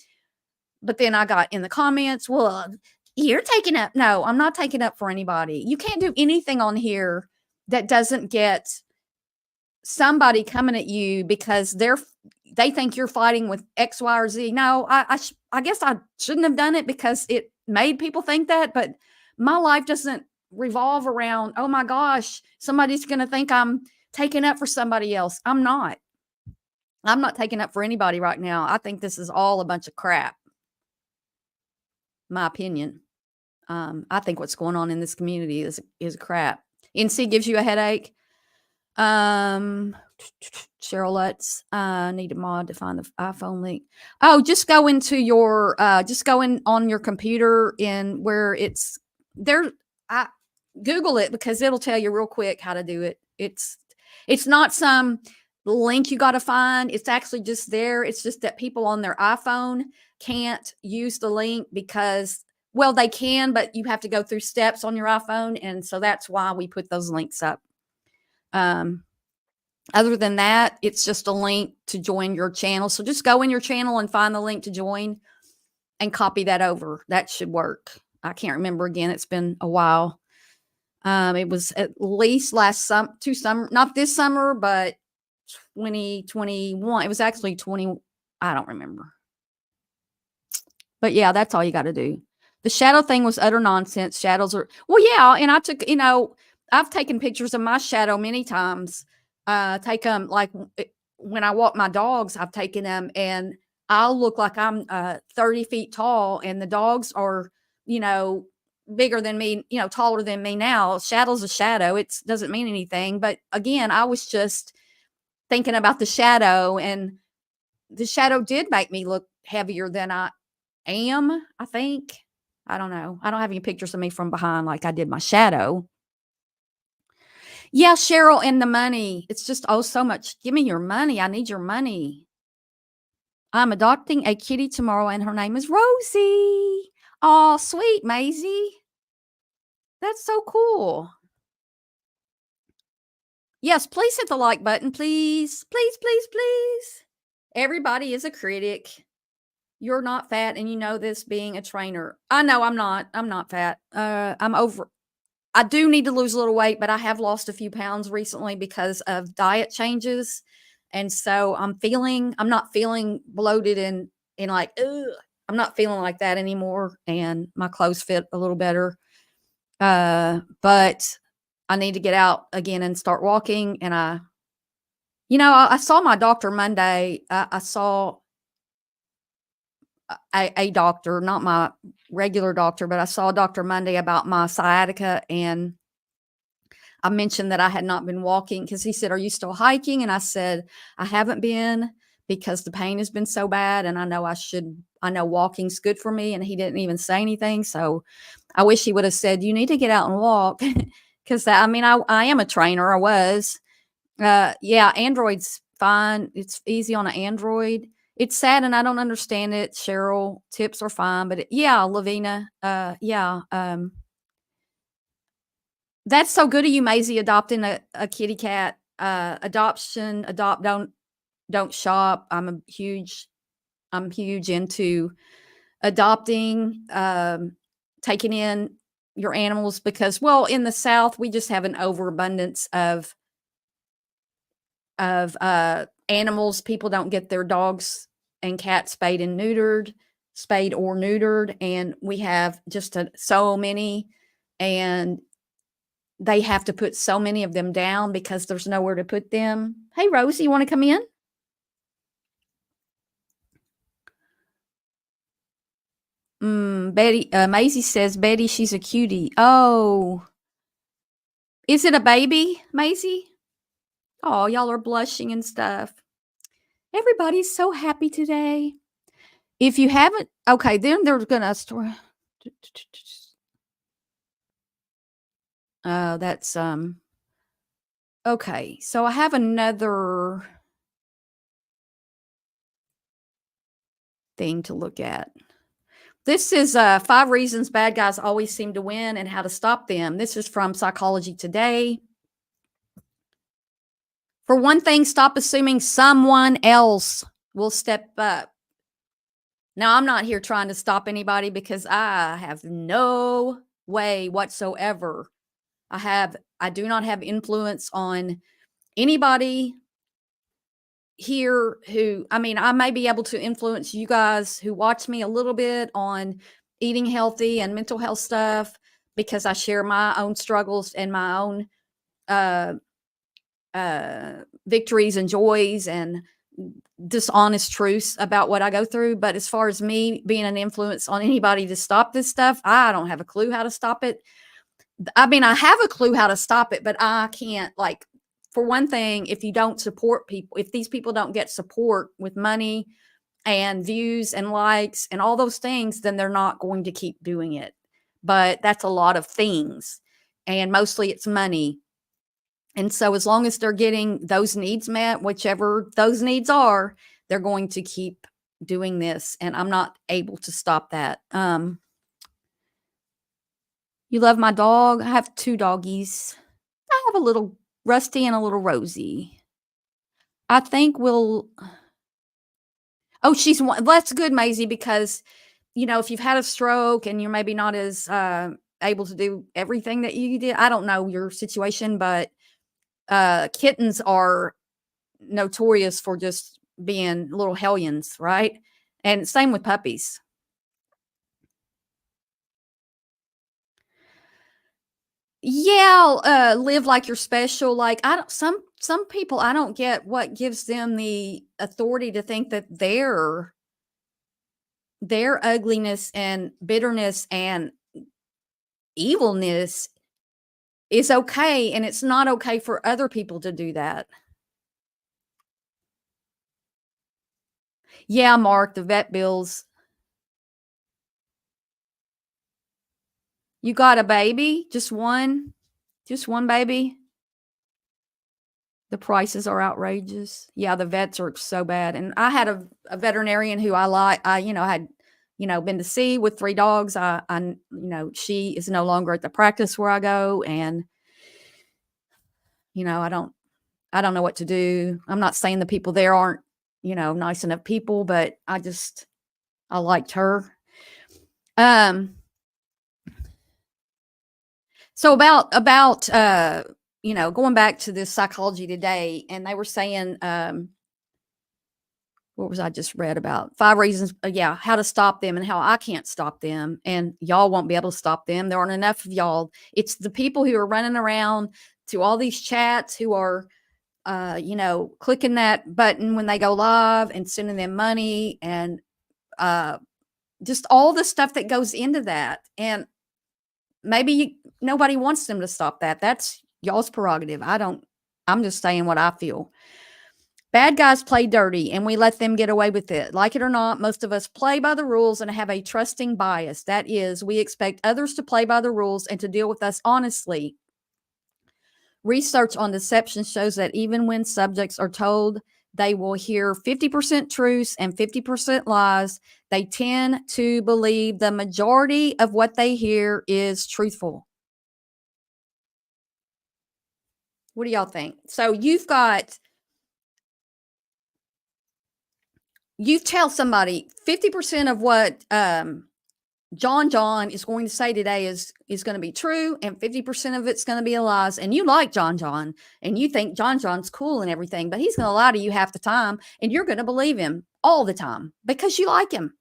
But then I got in the comments, well, you're taking up. No, I'm not taking up for anybody. You can't do anything on here that doesn't get somebody coming at you because they think you're fighting with X, Y, or Z. No, I guess I shouldn't have done it because it made people think that, but my life doesn't revolve around, oh my gosh, somebody's going to think I'm taking up for somebody else. I'm not taking up for anybody right now. I think this is all a bunch of crap. My opinion. I think what's going on in this community is crap. NC gives you a headache. Um, Cheryl Lutz, need a mod to find the iPhone link. Oh, just go into your, just go in on your computer in where it's there. I Google it because it'll tell you real quick how to do it. It's not some link you got to find. It's actually just there. It's just that people on their iPhone can't use the link because, well, they can, but you have to go through steps on your iPhone. And so that's why we put those links up. Other than that, it's just a link to join your channel. So just go in your channel and find the link to join and copy that over. That should work. I can't remember again. It's been a while. It was at least two summer, not this summer, but 2021. It was actually 20. I don't remember. But yeah, that's all you got to do. The shadow thing was utter nonsense. Shadows are, well, yeah. And I took, I've taken pictures of my shadow many times. Take them like when I walk my dogs, I've taken them and I'll look like I'm 30 feet tall and the dogs are, bigger than me, taller than me now. Shadow's a shadow. It doesn't mean anything. But again, I was just thinking about the shadow, and the shadow did make me look heavier than I am, I think. I don't know. I don't have any pictures of me from behind like I did my shadow. Yeah, Cheryl, and the money. It's just, oh, so much. Give me your money. I need your money. I'm adopting a kitty tomorrow, and her name is Rosie. Oh, sweet, Maisie. That's so cool. Yes, please hit the like button, please. Please, please, please. Everybody is a critic. You're not fat, and you know this being a trainer. I know I'm not. I'm not fat. I'm over. I do need to lose a little weight, but I have lost a few pounds recently because of diet changes. And so I'm not feeling bloated and like, ugh, I'm not feeling like that anymore. And my clothes fit a little better. But I need to get out again and start walking. And I saw my doctor Monday. I saw a doctor, not my regular doctor, but I saw a doctor Monday about my sciatica, and I mentioned that I had not been walking because he said, "Are you still hiking?" And I said, "I haven't been because the pain has been so bad, and I know walking's good for me." And he didn't even say anything. So I wish he would have said, "You need to get out and walk," because I am a trainer. I was. Yeah, Android's fine. It's easy on an Android. It's sad and I don't understand it. Cheryl, tips are fine, but yeah, Lavina, yeah. That's so good of you, Maisie, adopting a kitty cat. Adoption, don't shop. I'm huge into adopting, taking in your animals because, well, in the South, we just have an overabundance of animals. People don't get their dogs and cats spayed or neutered, and we have just so many, and they have to put so many of them down because there's nowhere to put them. Hey, Rosie, you want to come in? Betty, Maisie says, Betty, she's a cutie. Oh, is it a baby, Maisie? Oh, y'all are blushing and stuff. Everybody's so happy today. If you haven't, okay, then they're gonna store. That's okay. So I have another thing to look at. This is 5 reasons bad guys always seem to win and how to stop them. This is from Psychology Today. For one thing, stop assuming someone else will step up. Now, I'm not here trying to stop anybody because I have no way whatsoever. I do not have influence on anybody here I may be able to influence you guys who watch me a little bit on eating healthy and mental health stuff because I share my own struggles and my own victories and joys and dishonest truths about what I go through. But as far as me being an influence on anybody to stop this stuff, I don't have a clue how to stop it. I mean, I have a clue how to stop it, but I can't, like, for one thing, if you don't support people, if these people don't get support with money and views and likes and all those things, then they're not going to keep doing it. But that's a lot of things. And mostly it's money. And so as long as they're getting those needs met, whichever those needs are, they're going to keep doing this. And I'm not able to stop that. You love my dog? I have 2 doggies. I have a little Rusty and a little Rosie. I think we'll Oh, she's one that's good, Maisie, because, if you've had a stroke and you're maybe not as, able to do everything that you did, I don't know your situation, but, kittens are notorious for just being little hellions, right? And same with puppies. Yeah, live like you're special. Like, I don't some people, I don't get what gives them the authority to think that their ugliness and bitterness and evilness is okay, and it's not okay for other people to do that. Yeah, Mark, the vet bills. You got a baby? Just one? Just one baby? The prices are outrageous. Yeah, the vets are so bad. And I had a veterinarian who had, been to see with 3 dogs. She is no longer at the practice where I go. And, I don't know what to do. I'm not saying the people there aren't, nice enough people, but I liked her. Um, so going back to this Psychology Today, and they were saying, what was I just read about? 5 reasons, how to stop them and how I can't stop them, and y'all won't be able to stop them. There aren't enough of y'all. It's the people who are running around to all these chats who are, clicking that button when they go live and sending them money and just all the stuff that goes into that. And maybe nobody wants them to stop that. That's y'all's prerogative. I'm just saying what I feel. Bad guys play dirty and we let them get away with it. Like it or not, most of us play by the rules and have a trusting bias. That is, we expect others to play by the rules and to deal with us honestly. Research on deception shows that even when subjects are told they will hear 50% truths and 50% lies, they tend to believe the majority of what they hear is truthful. What do y'all think? So you tell somebody 50% of what John is going to say today is going to be true, and 50% of it's going to be lies. And you like John, and you think John's cool and everything, but he's going to lie to you half the time, and you're going to believe him all the time because you like him.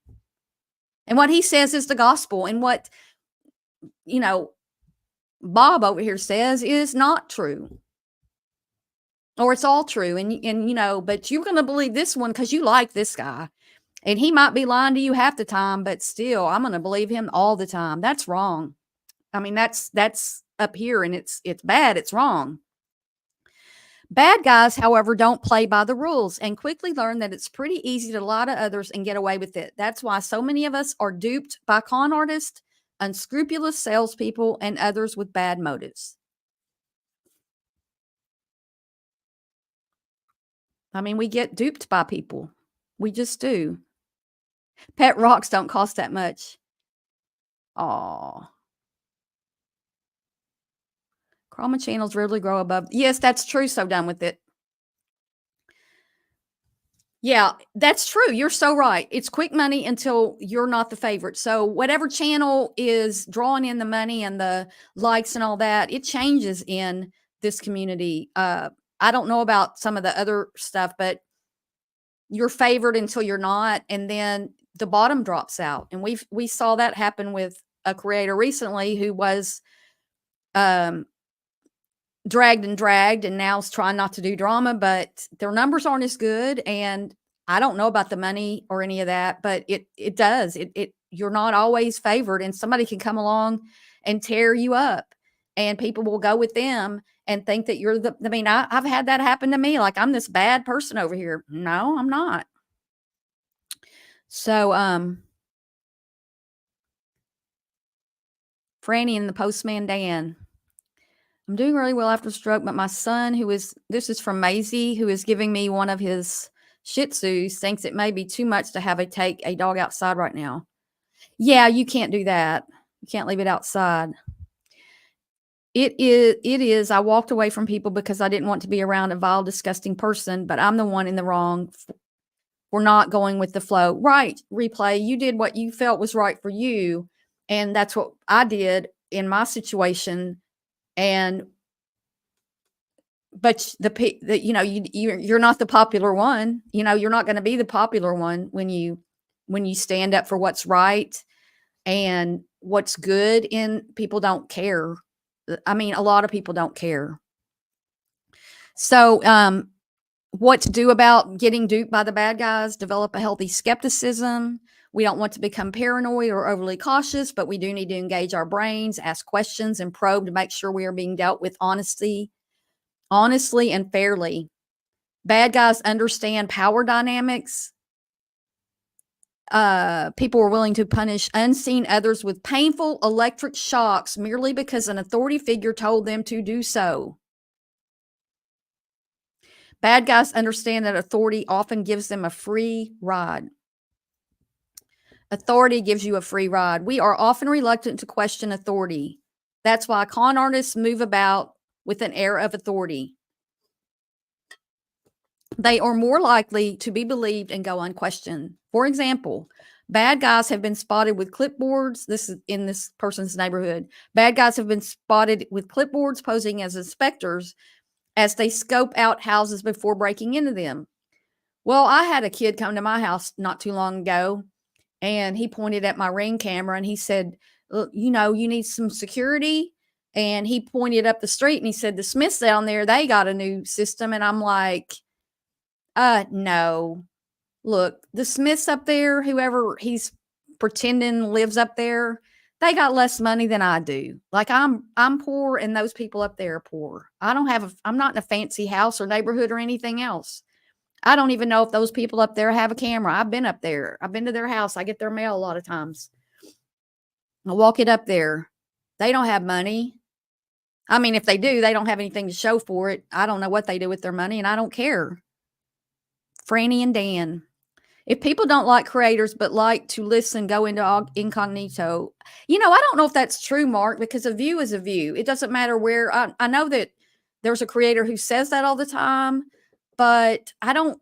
And what he says is the gospel, and what Bob over here says is not true, or it's all true. And but you're going to believe this one because you like this guy. And he might be lying to you half the time, but still, I'm going to believe him all the time. That's wrong. I mean, that's up here, and it's bad. It's wrong. Bad guys, however, don't play by the rules and quickly learn that it's pretty easy to lie to others and get away with it. That's why so many of us are duped by con artists, unscrupulous salespeople, and others with bad motives. I mean, we get duped by people. We just do. Pet rocks don't cost that much. Aw. Trauma channels rarely grow above. Yes, that's true. So done with it. Yeah, that's true. You're so right. It's quick money until you're not the favorite. So whatever channel is drawing in the money and the likes and all that, it changes in this community. I don't know about some of the other stuff, but you're favored until you're not, and then the bottom drops out. And we saw that happen with a creator recently who was dragged and dragged, and now is trying not to do drama, but their numbers aren't as good. And I don't know about the money or any of that, but it does. It you're not always favored, and somebody can come along and tear you up, and people will go with them and think that you're the. I mean, I've had that happen to me. Like I'm this bad person over here. No, I'm not. So, Franny and the Postman Dan. I'm doing really well after stroke, but my son, this is from Maisie, who is giving me one of his Shih Tzus, thinks it may be too much to have take a dog outside right now. Yeah, you can't do that. You can't leave it outside. It is. I walked away from people because I didn't want to be around a vile, disgusting person, but I'm the one in the wrong. We're not going with the flow. Right, replay. You did what you felt was right for you. And that's what I did in my situation. And but you're not the popular one. You're not going to be the popular one when you stand up for what's right and what's good. And people don't care. I mean, a lot of people don't care. So, what to do about getting duped by the bad guys? Develop a healthy skepticism. We don't want to become paranoid or overly cautious, but we do need to engage our brains, ask questions, and probe to make sure we are being dealt with honestly and fairly. Bad guys understand power dynamics. People are willing to punish unseen others with painful electric shocks merely because an authority figure told them to do so. Bad guys understand that authority often gives them a free ride. Authority gives you a free ride. We are often reluctant to question authority. That's why con artists move about with an air of authority. They are more likely to be believed and go unquestioned. For example, bad guys have been spotted with clipboards. This is in this person's neighborhood. Bad guys have been spotted with clipboards posing as inspectors as they scope out houses before breaking into them. Well, I had a kid come to my house not too long ago, and he pointed at my Ring camera and he said, you need some security. And he pointed up the street and he said, the Smiths down there, they got a new system. And I'm like, no. Look, the Smiths up there, whoever he's pretending lives up there, they got less money than I do. Like I'm poor, and those people up there are poor. I'm not in a fancy house or neighborhood or anything else. I don't even know if those people up there have a camera. I've been up there. I've been to their house. I get their mail a lot of times. I walk it up there. They don't have money. I mean, if they do, they don't have anything to show for it. I don't know what they do with their money, and I don't care. Franny and Dan. If people don't like creators but like to listen, go into incognito. I don't know if that's true, Mark, because a view is a view. It doesn't matter where. I know that there's a creator who says that all the time, but I don't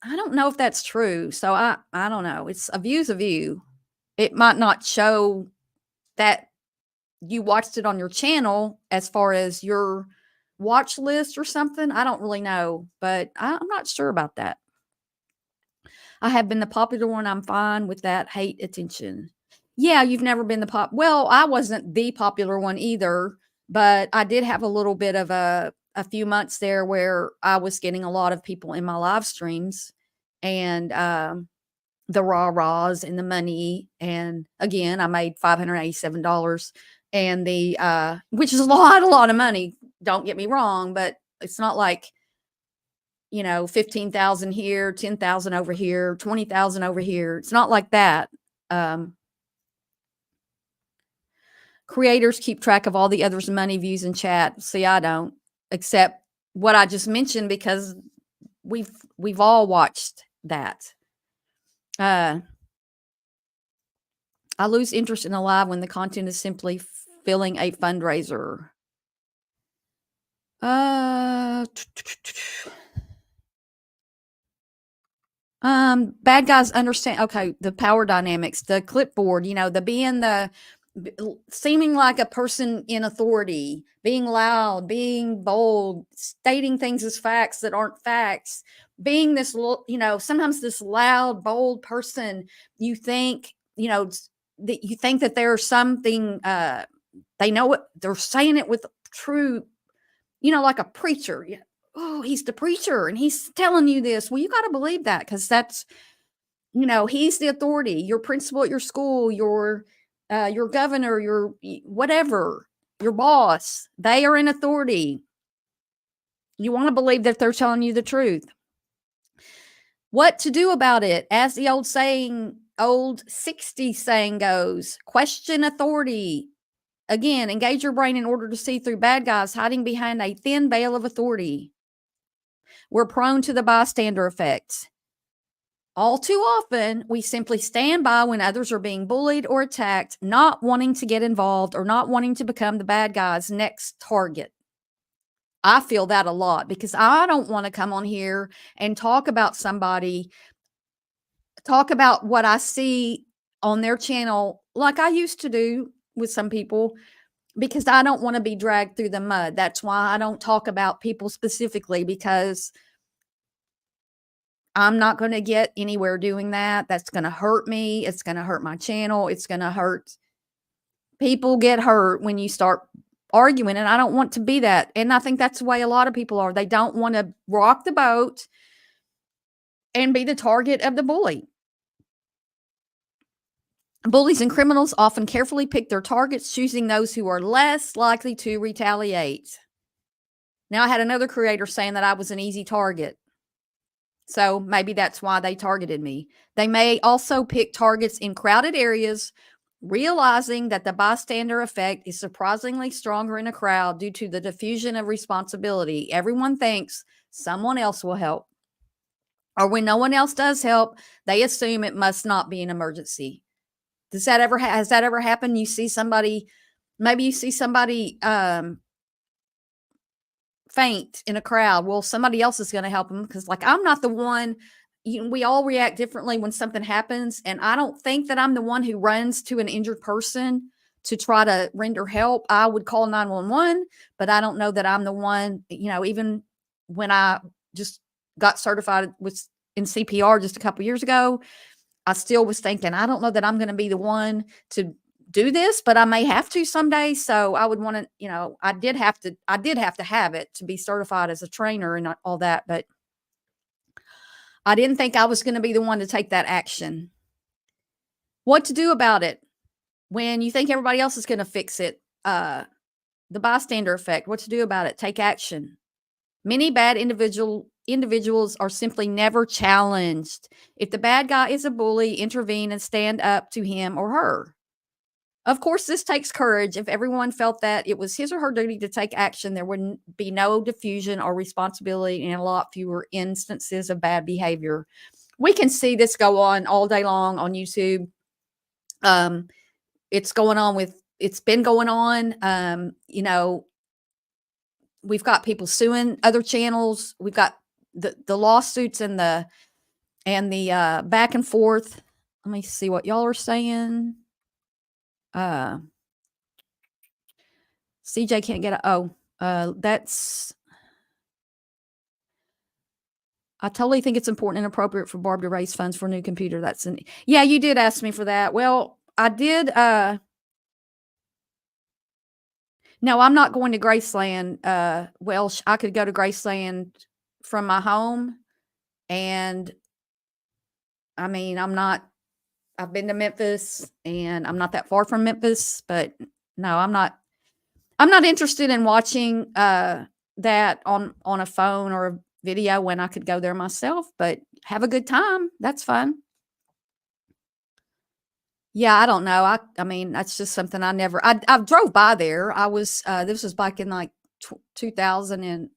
know if that's true. So I don't know. It's a view's a view. It might not show that you watched it on your channel as far as your watch list or something. I don't really know, but I'm not sure about that. I have been the popular one. I'm fine with that. Hate attention. Yeah, you've never been the well, I wasn't the popular one either, but I did have a little bit of a few months there where I was getting a lot of people in my live streams, and the rah-rahs and the money. And again, I made $587, and which is a lot of money. Don't get me wrong, but it's not like 15,000 here, 10,000 over here, 20,000 over here. It's not like that. Creators keep track of all the others' money, views, and chat. See, I don't, except what I just mentioned, because we've all watched that. I lose interest in a live when the content is simply filling a fundraiser. Bad guys understand. Okay, the power dynamics, the clipboard, seeming like a person in authority, being loud, being bold, stating things as facts that aren't facts, being this, sometimes this loud, bold person. You think, that there's something, they know it, they're saying it with true like a preacher. Yeah. Oh, he's the preacher and he's telling you this. Well, you got to believe that because that's, he's the authority, your principal at your school, your governor, your whatever, your boss. They are in authority. You want to believe that they're telling you the truth. What to do about it? As the old 60s saying goes, question authority. Again, engage your brain in order to see through bad guys hiding behind a thin veil of authority. We're prone to the bystander effect. All too often, we simply stand by when others are being bullied or attacked, not wanting to get involved or not wanting to become the bad guy's next target. I feel that a lot because I don't want to come on here and talk about what I see on their channel like I used to do with some people because I don't want to be dragged through the mud. That's why I don't talk about people specifically because I'm not going to get anywhere doing that. That's going to hurt me. It's going to hurt my channel. It's going to hurt. People get hurt when you start arguing, and I don't want to be that. And I think that's the way a lot of people are. They don't want to rock the boat and be the target of the bully. Bullies and criminals often carefully pick their targets, choosing those who are less likely to retaliate. Now, I had another creator saying that I was an easy target. So maybe that's why they targeted me. They may also pick targets in crowded areas, realizing that the bystander effect is surprisingly stronger in a crowd due to the diffusion of responsibility. Everyone thinks someone else will help. Or when no one else does help, they assume it must not be an emergency. Has that ever happened? You see somebody, maybe you see somebody faint in a crowd. Well, somebody else is going to help them because, like, I'm not the one. We all react differently when something happens, and I don't think that I'm the one who runs to an injured person to try to render help. I would call 911, but I don't know that I'm the one. Even when I just got certified in CPR just a couple years ago, I still was thinking, I don't know that I'm going to be the one to do this, but I may have to someday. So I would want to, I did have to have it to be certified as a trainer and all that, but I didn't think I was going to be the one to take that action. What to do about it when you think everybody else is going to fix it? The bystander effect. What to do about it? Take action. Many bad individuals are simply never challenged. If the bad guy is a bully, intervene and stand up to him or her. Of course, this takes courage. If everyone felt that it was his or her duty to take action, there wouldn't be no diffusion or responsibility and a lot fewer instances of bad behavior. We can see this go on all day long on YouTube. It's been going on. We've got people suing other channels. We've got the lawsuits and the back and forth. Let me see what y'all are saying. CJ can't get that's. I totally think it's important and appropriate for Barb to raise funds for a new computer. Yeah, you did ask me for that. Well, I did. No, I'm not going to Graceland. I could go to Graceland from my home, and I mean, I've been to Memphis, and I'm not that far from Memphis, but no, I'm not interested in watching that on a phone or a video when I could go there myself, but have a good time. That's fun. Yeah, I don't know. I mean, that's just something I drove by there. This was back in like 2000 and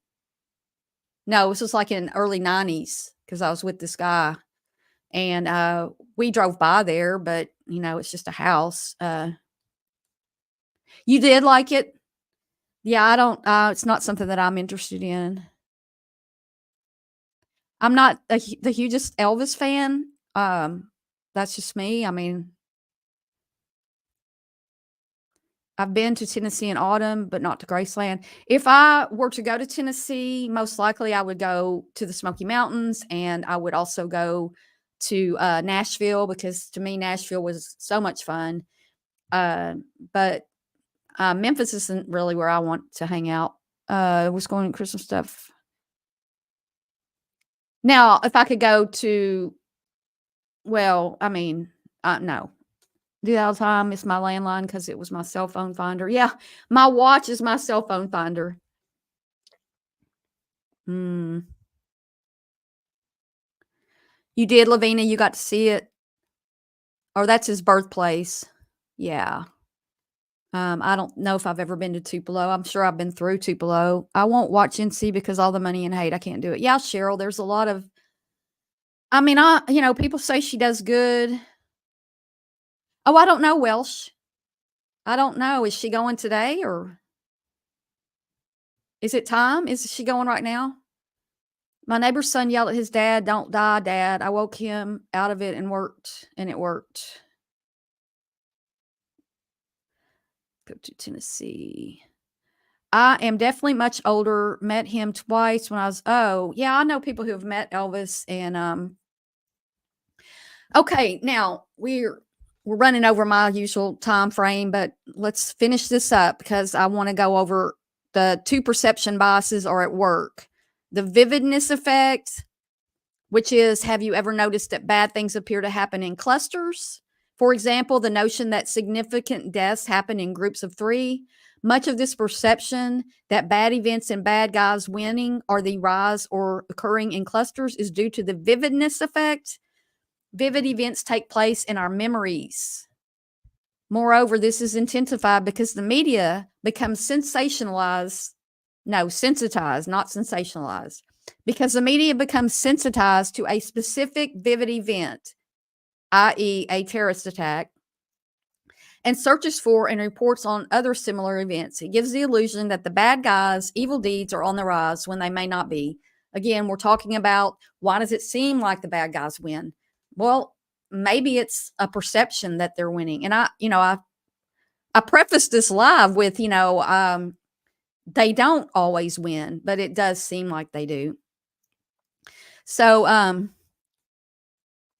no, this was like in early 90s because I was with this guy and we drove by there, but it's just a house. You did like it? Yeah, I don't, it's not something that I'm interested in. I'm not the hugest Elvis fan. That's just me. I mean, I've been to Tennessee in autumn, but not to Graceland. If I were to go to Tennessee, most likely I would go to the Smoky Mountains, and I would also go to Nashville because to me Nashville was so much fun. But Memphis isn't really where I want to hang out. Was going to Christmas stuff. Now, if I could go to, well, I mean, no. Do that all the time. It's my landline because it was my cell phone finder. Yeah, my watch is my cell phone finder. Mm. You did, Lavina? You got to see it? Or that's his birthplace. Yeah. I don't know if I've ever been to Tupelo. I'm sure I've been through Tupelo. I won't watch NC because all the money and hate. I can't do it. Yeah, Cheryl, there's a lot of, I mean, people say she does good. Oh, I don't know, Welsh. I don't know. Is she going today or is it time? Is she going right now? My neighbor's son yelled at his dad, "Don't die, Dad." I woke him out of it and it worked. Go to Tennessee. I am definitely much older. Met him twice when I was, oh, yeah, I know people who have met Elvis and okay, now we're running over my usual time frame, but let's finish this up because I want to go over the two perception biases are at work. The vividness effect, which is, have you ever noticed that bad things appear to happen in clusters? For example, the notion that significant deaths happen in groups of 3. Much of this perception that bad events and bad guys winning are the rise or occurring in clusters is due to the vividness effect. Vivid events take place in our memories. Moreover, this is intensified because the media becomes sensitized, not sensationalized, because the media becomes sensitized to a specific vivid event, i.e., a terrorist attack, and searches for and reports on other similar events. It gives the illusion that the bad guys' evil deeds are on the rise when they may not be. Again, we're talking about, why does it seem like the bad guys win? Well, maybe it's a perception that they're winning. And I prefaced this live with, they don't always win, but it does seem like they do. So,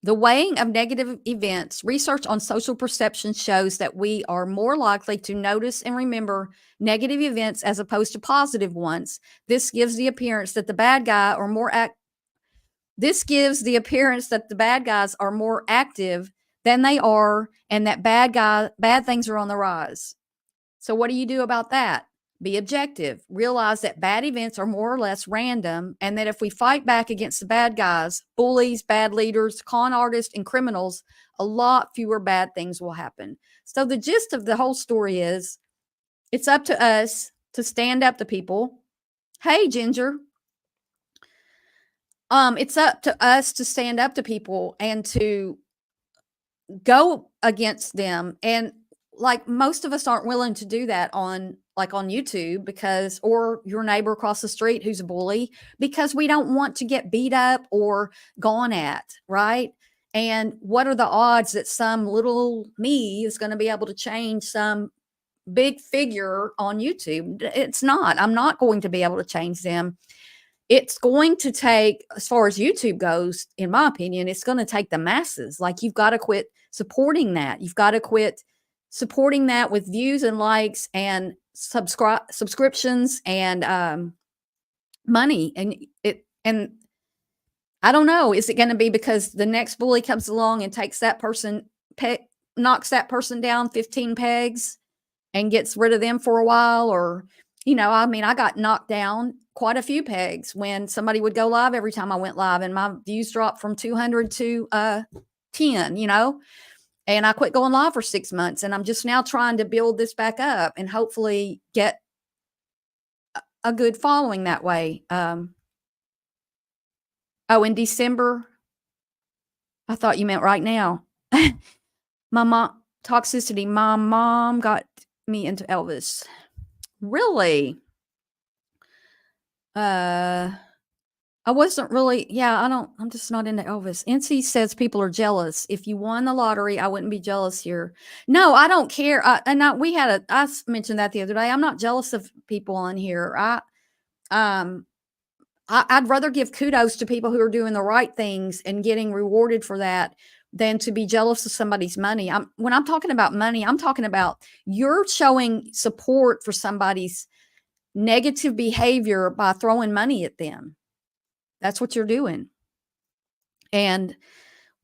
the weighing of negative events, research on social perception shows that we are more likely to notice and remember negative events as opposed to positive ones. This gives the appearance that the bad guy are more This gives the appearance that the bad guys are more active than they are, and that bad things are on the rise. So what do you do about that? Be objective. Realize that bad events are more or less random, and that if we fight back against the bad guys, bullies, bad leaders, con artists, and criminals, a lot fewer bad things will happen. So the gist of the whole story is, it's up to us to stand up to people. Hey, Ginger. It's up to us to stand up to people and to go against them. And like, most of us aren't willing to do that on YouTube, because, or your neighbor across the street who's a bully, because we don't want to get beat up or gone at, right? And what are the odds that some little me is going to be able to change some big figure on YouTube? It's not. I'm not going to be able to change them. It's going to take, as far as YouTube goes, in my opinion, it's going to take the masses. Like, you've got to quit supporting that. You've got to quit supporting that with views and likes and subscriptions and money. And I don't know, is it going to be because the next bully comes along and takes that person, knocks that person down 15 pegs and gets rid of them for a while? Or, I got knocked down quite a few pegs when somebody would go live every time I went live, and my views dropped from 200 to 10, and I quit going live for 6 months, and I'm just now trying to build this back up and hopefully get a good following that way. In December, I thought you meant right now. My mom, toxicity. My mom got me into Elvis. Really? I wasn't really, I'm just not into Elvis. NC says people are jealous. If you won the lottery, I wouldn't be jealous here. No, I don't care. I mentioned that the other day. I'm not jealous of people on here. I'd rather give kudos to people who are doing the right things and getting rewarded for that than to be jealous of somebody's money. When I'm talking about money, I'm talking about you're showing support for somebody's negative behavior by throwing money at them. That's what you're doing. And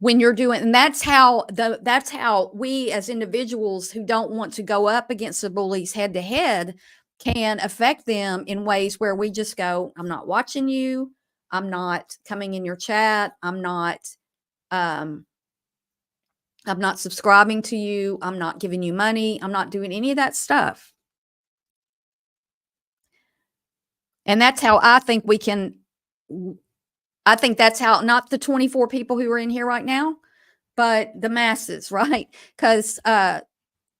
when you're doing, and that's how we as individuals who don't want to go up against the bullies head to head can affect them in ways where we just go, I'm not watching you. I'm not coming in your chat. I'm not subscribing to you. I'm not giving you money. I'm not doing any of that stuff. And that's how I think we can, I think that's how, not the 24 people who are in here right now, but the masses, right? Because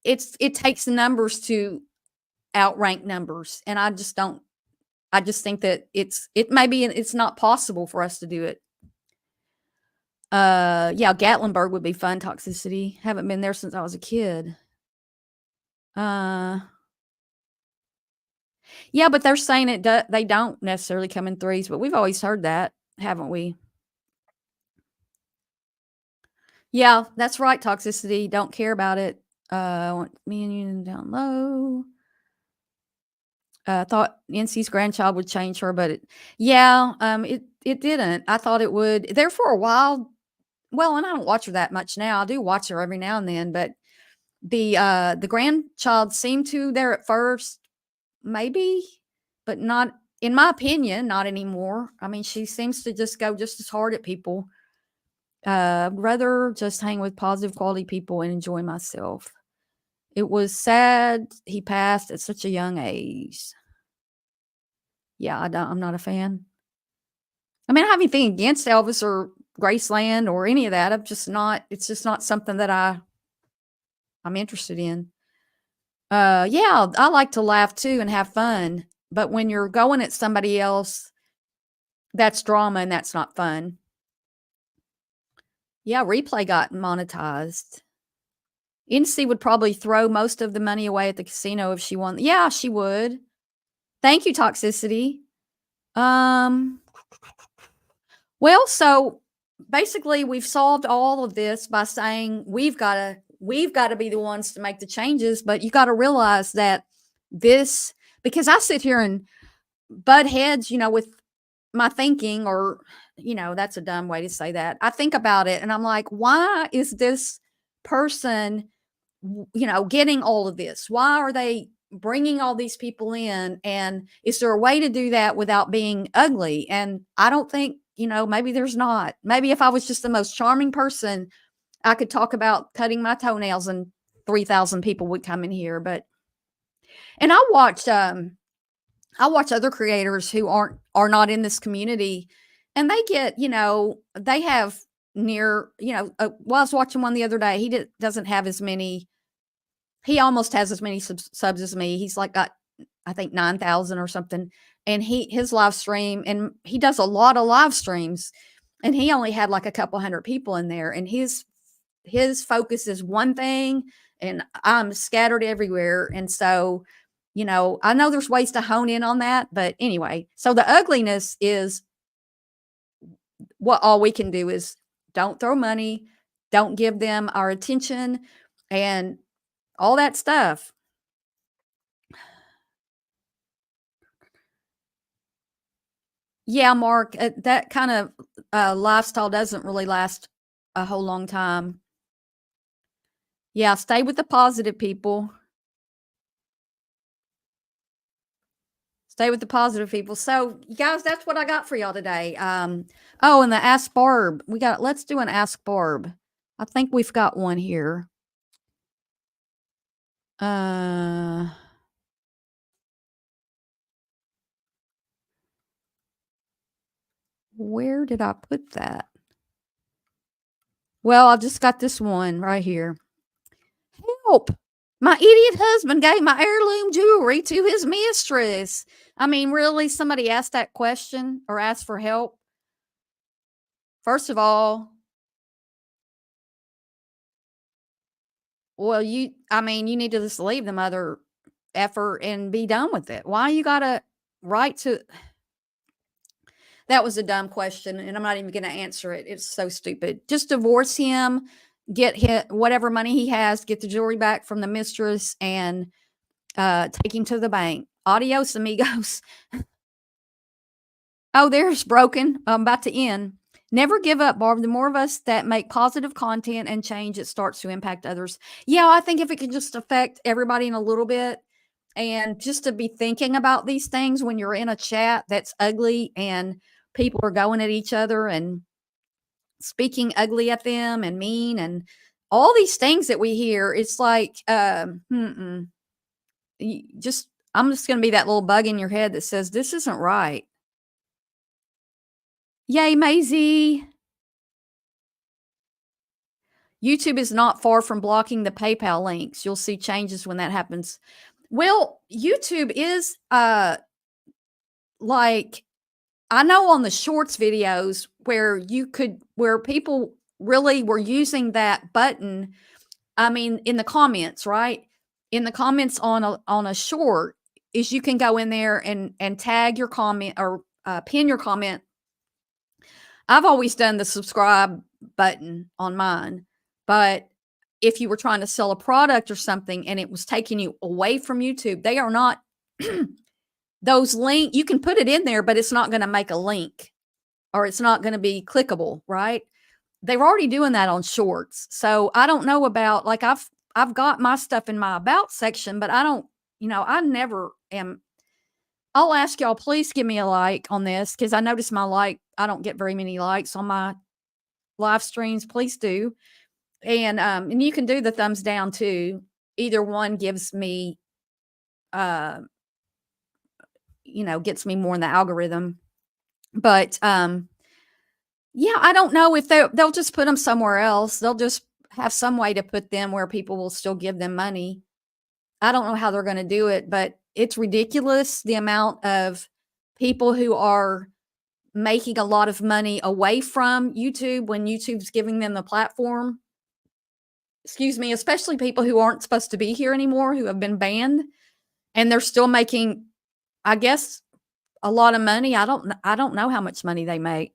it takes the numbers to outrank numbers. And I just think that it's not possible for us to do it. Yeah, Gatlinburg would be fun. Toxicity. Haven't been there since I was a kid. Yeah, but they're saying they don't necessarily come in threes, but we've always heard that, haven't we? Yeah, that's right. Toxicity. Don't care about it. Want me and you down low. Thought Nancy's grandchild would change her, but it didn't. I thought it would. There for a while. Well, and I don't watch her that much now. I do watch her every now and then, but the grandchild seemed to there at first, maybe, but not, in my opinion, not anymore. I mean, she seems to just go just as hard at people. Rather just hang with positive quality people and enjoy myself. It was sad he passed at such a young age. Yeah, I'm not a fan. I mean, I don't have anything against Elvis or Graceland or any of that. It's just not something that I'm interested in. Yeah, I like to laugh too and have fun. But when you're going at somebody else, that's drama and that's not fun. Yeah, replay got monetized. NC would probably throw most of the money away at the casino if she won. Yeah, she would. Thank you, Toxicity. Well, so basically we've solved all of this by saying we've got to be the ones to make the changes, but you got to realize that because I sit here and butt heads, with my thinking, or, that's a dumb way to say that. I think about it and I'm like, why is this person, getting all of this? Why are they bringing all these people in? And is there a way to do that without being ugly? And I don't think, maybe there's not. Maybe if I was just the most charming person, I could talk about cutting my toenails and 3,000 people would come in here. And I watch other creators who are not in this community, and they get, they have near, well, I was watching one the other day. He doesn't have as many. He almost has as many subs as me. He's like got, I think, 9,000 or something. And his live stream, and he does a lot of live streams, and he only had like a couple hundred people in there. And his focus is one thing, and I'm scattered everywhere. And so, I know there's ways to hone in on that, but anyway, so the ugliness is what all we can do is don't throw money, don't give them our attention, and all that stuff. Yeah, Mark, that kind of lifestyle doesn't really last a whole long time. Yeah, stay with the positive people. Stay with the positive people. So, you guys, that's what I got for y'all today. Oh, and the Ask Barb. Let's do an Ask Barb. I think we've got one here. Where did I put that? Well, I just got this one right here. Help! My idiot husband gave my heirloom jewelry to his mistress. I mean, really, somebody asked that question or asked for help? First of all, well, you need to just leave the mother effort and be done with it. Why you gotta write to? That was a dumb question, and I'm not even going to answer it. It's so stupid. Just divorce him, get whatever money he has, get the jewelry back from the mistress, and take him to the bank. Adios, amigos. Oh, there's Broken. I'm about to end. Never give up, Barb. The more of us that make positive content and change, it starts to impact others. Yeah, I think if it can just affect everybody in a little bit, and just to be thinking about these things when you're in a chat that's ugly and people are going at each other and speaking ugly at them and mean and all these things that we hear, it's like, just I'm just going to be that little bug in your head that says this isn't right. Yay, Maisie. YouTube is not far from blocking the PayPal links. You'll see changes when that happens. Well, YouTube is like, I know on the shorts videos where people really were using that button. I mean, in the comments, right? In the comments on a short is you can go in there and tag your comment or pin your comment. I've always done the subscribe button on mine, but if you were trying to sell a product or something and it was taking you away from YouTube, they are not those link. You can put it in there, but it's not going to make a link or it's not going to be clickable, right? They were already doing that on shorts. So I don't know about, like, I've got my stuff in my about section, but I don't, I never am. I'll ask y'all, please give me a like on this because I noticed I don't get very many likes on my live streams. Please do. And you can do the thumbs down too. Either one gives me, uh, gets me more in the algorithm. But yeah, I don't know if they'll just put them somewhere else. They'll just have some way to put them where people will still give them money. I don't know how they're going to do it, but it's ridiculous the amount of people who are making a lot of money away from YouTube when YouTube's giving them the platform. Excuse me, especially people who aren't supposed to be here anymore, who have been banned, and they're still making, I guess, a lot of money. I don't know how much money they make.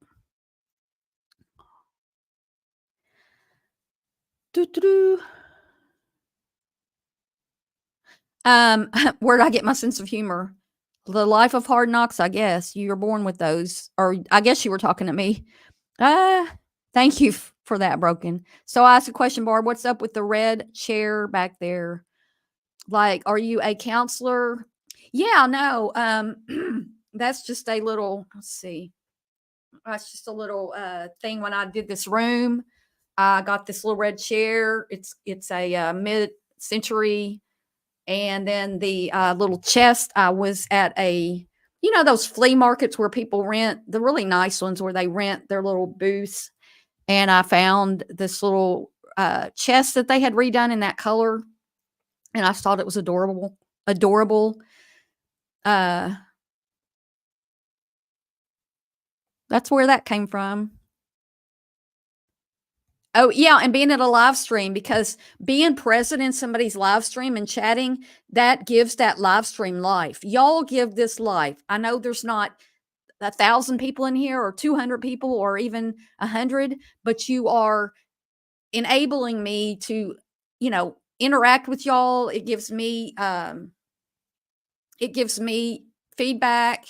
Doo-doo-doo. Where did I get my sense of humor? The life of hard knocks, I guess. You were born with those, or I guess you were talking to me. Uh, Thank you for that, Broken. So I asked a question, Barb. What's up with the red chair back there? Like, are you a counselor? Yeah, no. That's just a little, let's see. That's just a little thing when I did this room. I got this little red chair. It's a mid-century, and then the little chest. I was at those flea markets where people rent the really nice ones where they rent their little booths, and I found this little chest that they had redone in that color, and I thought it was adorable. Adorable. Uh, that's where that came from. Oh, yeah, and being at a live stream, because being present in somebody's live stream and chatting, that gives that live stream life. Y'all give this life. I know there's not 1,000 people in here or 200 people or even 100, but you are enabling me to, interact with y'all. It gives me feedback,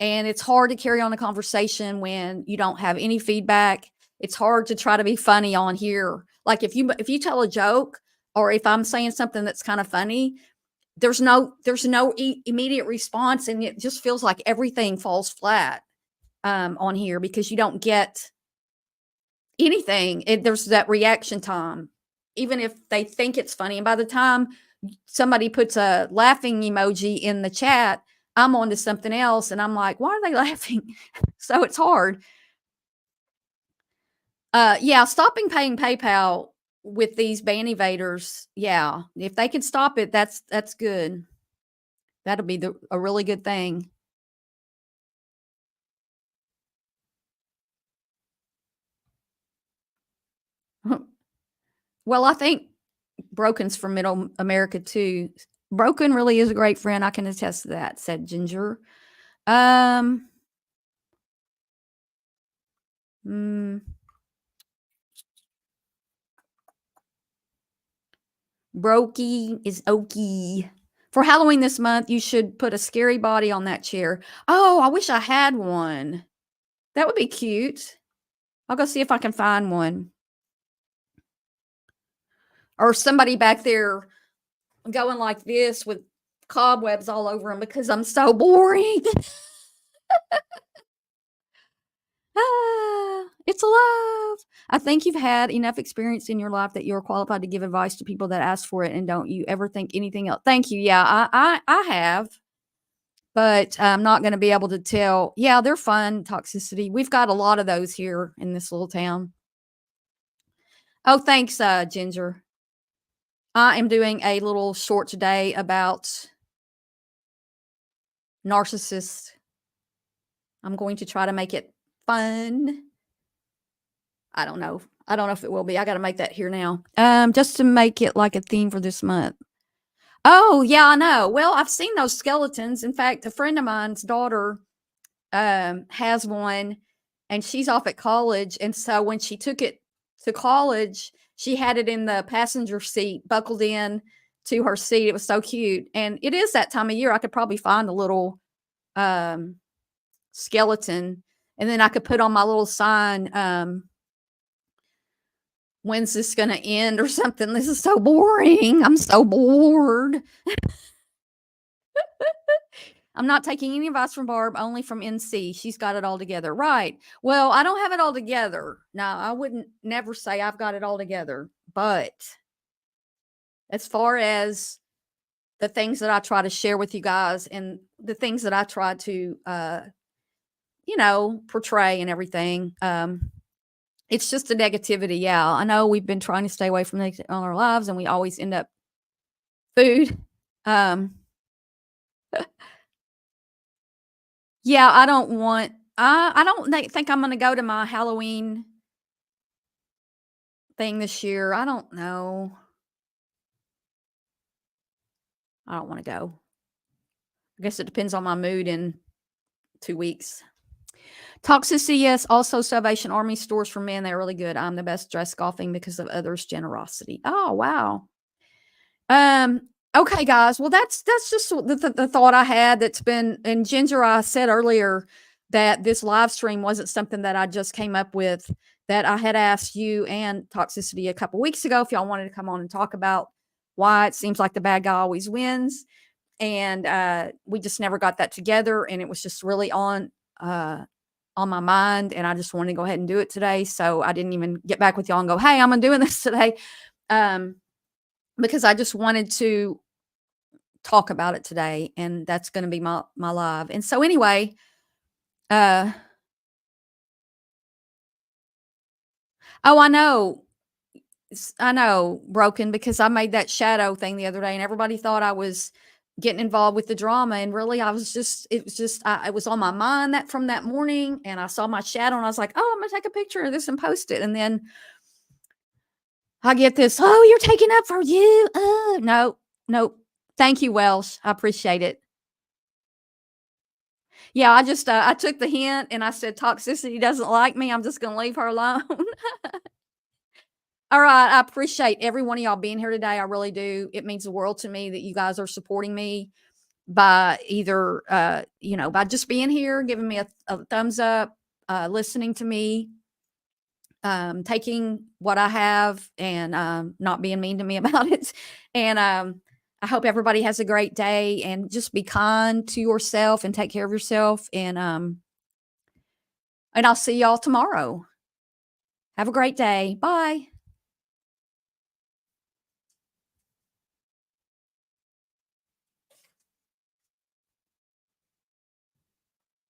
and it's hard to carry on a conversation when you don't have any feedback. It's hard to try to be funny on here. Like if you tell a joke, or if I'm saying something that's kind of funny, there's no immediate response, and it just feels like everything falls flat on here because you don't get anything. There's that reaction time, even if they think it's funny. And by the time somebody puts a laughing emoji in the chat, I'm on to something else, and I'm like, why are they laughing? So it's hard. Yeah, stopping paying PayPal with these ban evaders. Yeah, if they could stop it, that's good. That'll be a really good thing. Well, I think Broken's from Middle America too. Broken really is a great friend. I can attest to that," said Ginger. Um, mm, Brokey is okie. For Halloween this month, you should put a scary body on that chair. Oh, I wish I had one. That would be cute. I'll go see if I can find one. Or somebody back there going like this with cobwebs all over them because I'm so boring. It's alive. I think you've had enough experience in your life that you're qualified to give advice to people that ask for it, and don't you ever think anything else. Thank you. Yeah, I have, but I'm not going to be able to tell. Yeah, they're fun. Toxicity. We've got a lot of those here in this little town. Oh, thanks, Ginger. I am doing a little short today about narcissists. I'm going to try to make it fun. I don't know. I don't know if it will be. I got to make that here now. Just to make it like a theme for this month. Oh, yeah, I know. Well, I've seen those skeletons. In fact, a friend of mine's daughter has one, and she's off at college. And so when she took it to college, she had it in the passenger seat, buckled in to her seat. It was so cute. And it is that time of year. I could probably find a little skeleton, and then I could put on my little sign, when's this going to end or something. This is so boring. I'm so bored. I'm not taking any advice from Barb, only from NC. She's got it all together. Right. Well, I don't have it all together. Now, I wouldn't never say I've got it all together. But as far as the things that I try to share with you guys and the things that I try to, portray and everything, it's just the negativity. Yeah, I know we've been trying to stay away from negativity all our lives, and we always end up food. Yeah, I don't want. I don't think I'm going to go to my Halloween thing this year. I don't know. I don't want to go. I guess it depends on my mood in 2 weeks. Toxicity, yes. Also, Salvation Army stores for men. They're really good. I'm the best dressed golfing because of others' generosity. Oh, wow. Okay, guys. Well, that's just the thought I had. That's been, and Ginger, I said earlier that this live stream wasn't something that I just came up with. That I had asked you and Toxicity a couple weeks ago if y'all wanted to come on and talk about why it seems like the bad guy always wins, and we just never got that together, and it was just really on my mind, and I just wanted to go ahead and do it today. So I didn't even get back with y'all and go, "Hey, I'm doing this today." Because I just wanted to talk about it today, and that's going to be my live. And so anyway, oh, I know, broken, because I made that shadow thing the other day, and everybody thought I was getting involved with the drama, and really it was just it was on my mind that from that morning, and I saw my shadow, and I was like, "Oh, I'm gonna take a picture of this and post it," and then I get this, "Oh, you're taking up for you." No. Thank you, Welsh. I appreciate it. Yeah, I just I took the hint and I said toxicity doesn't like me. I'm just going to leave her alone. All right, I appreciate every one of y'all being here today. I really do. It means the world to me that you guys are supporting me by either by just being here, giving me a thumbs up, listening to me, taking what I have, and not being mean to me about it. And I hope everybody has a great day, and just be kind to yourself and take care of yourself. And I'll see y'all tomorrow. Have a great day. Bye.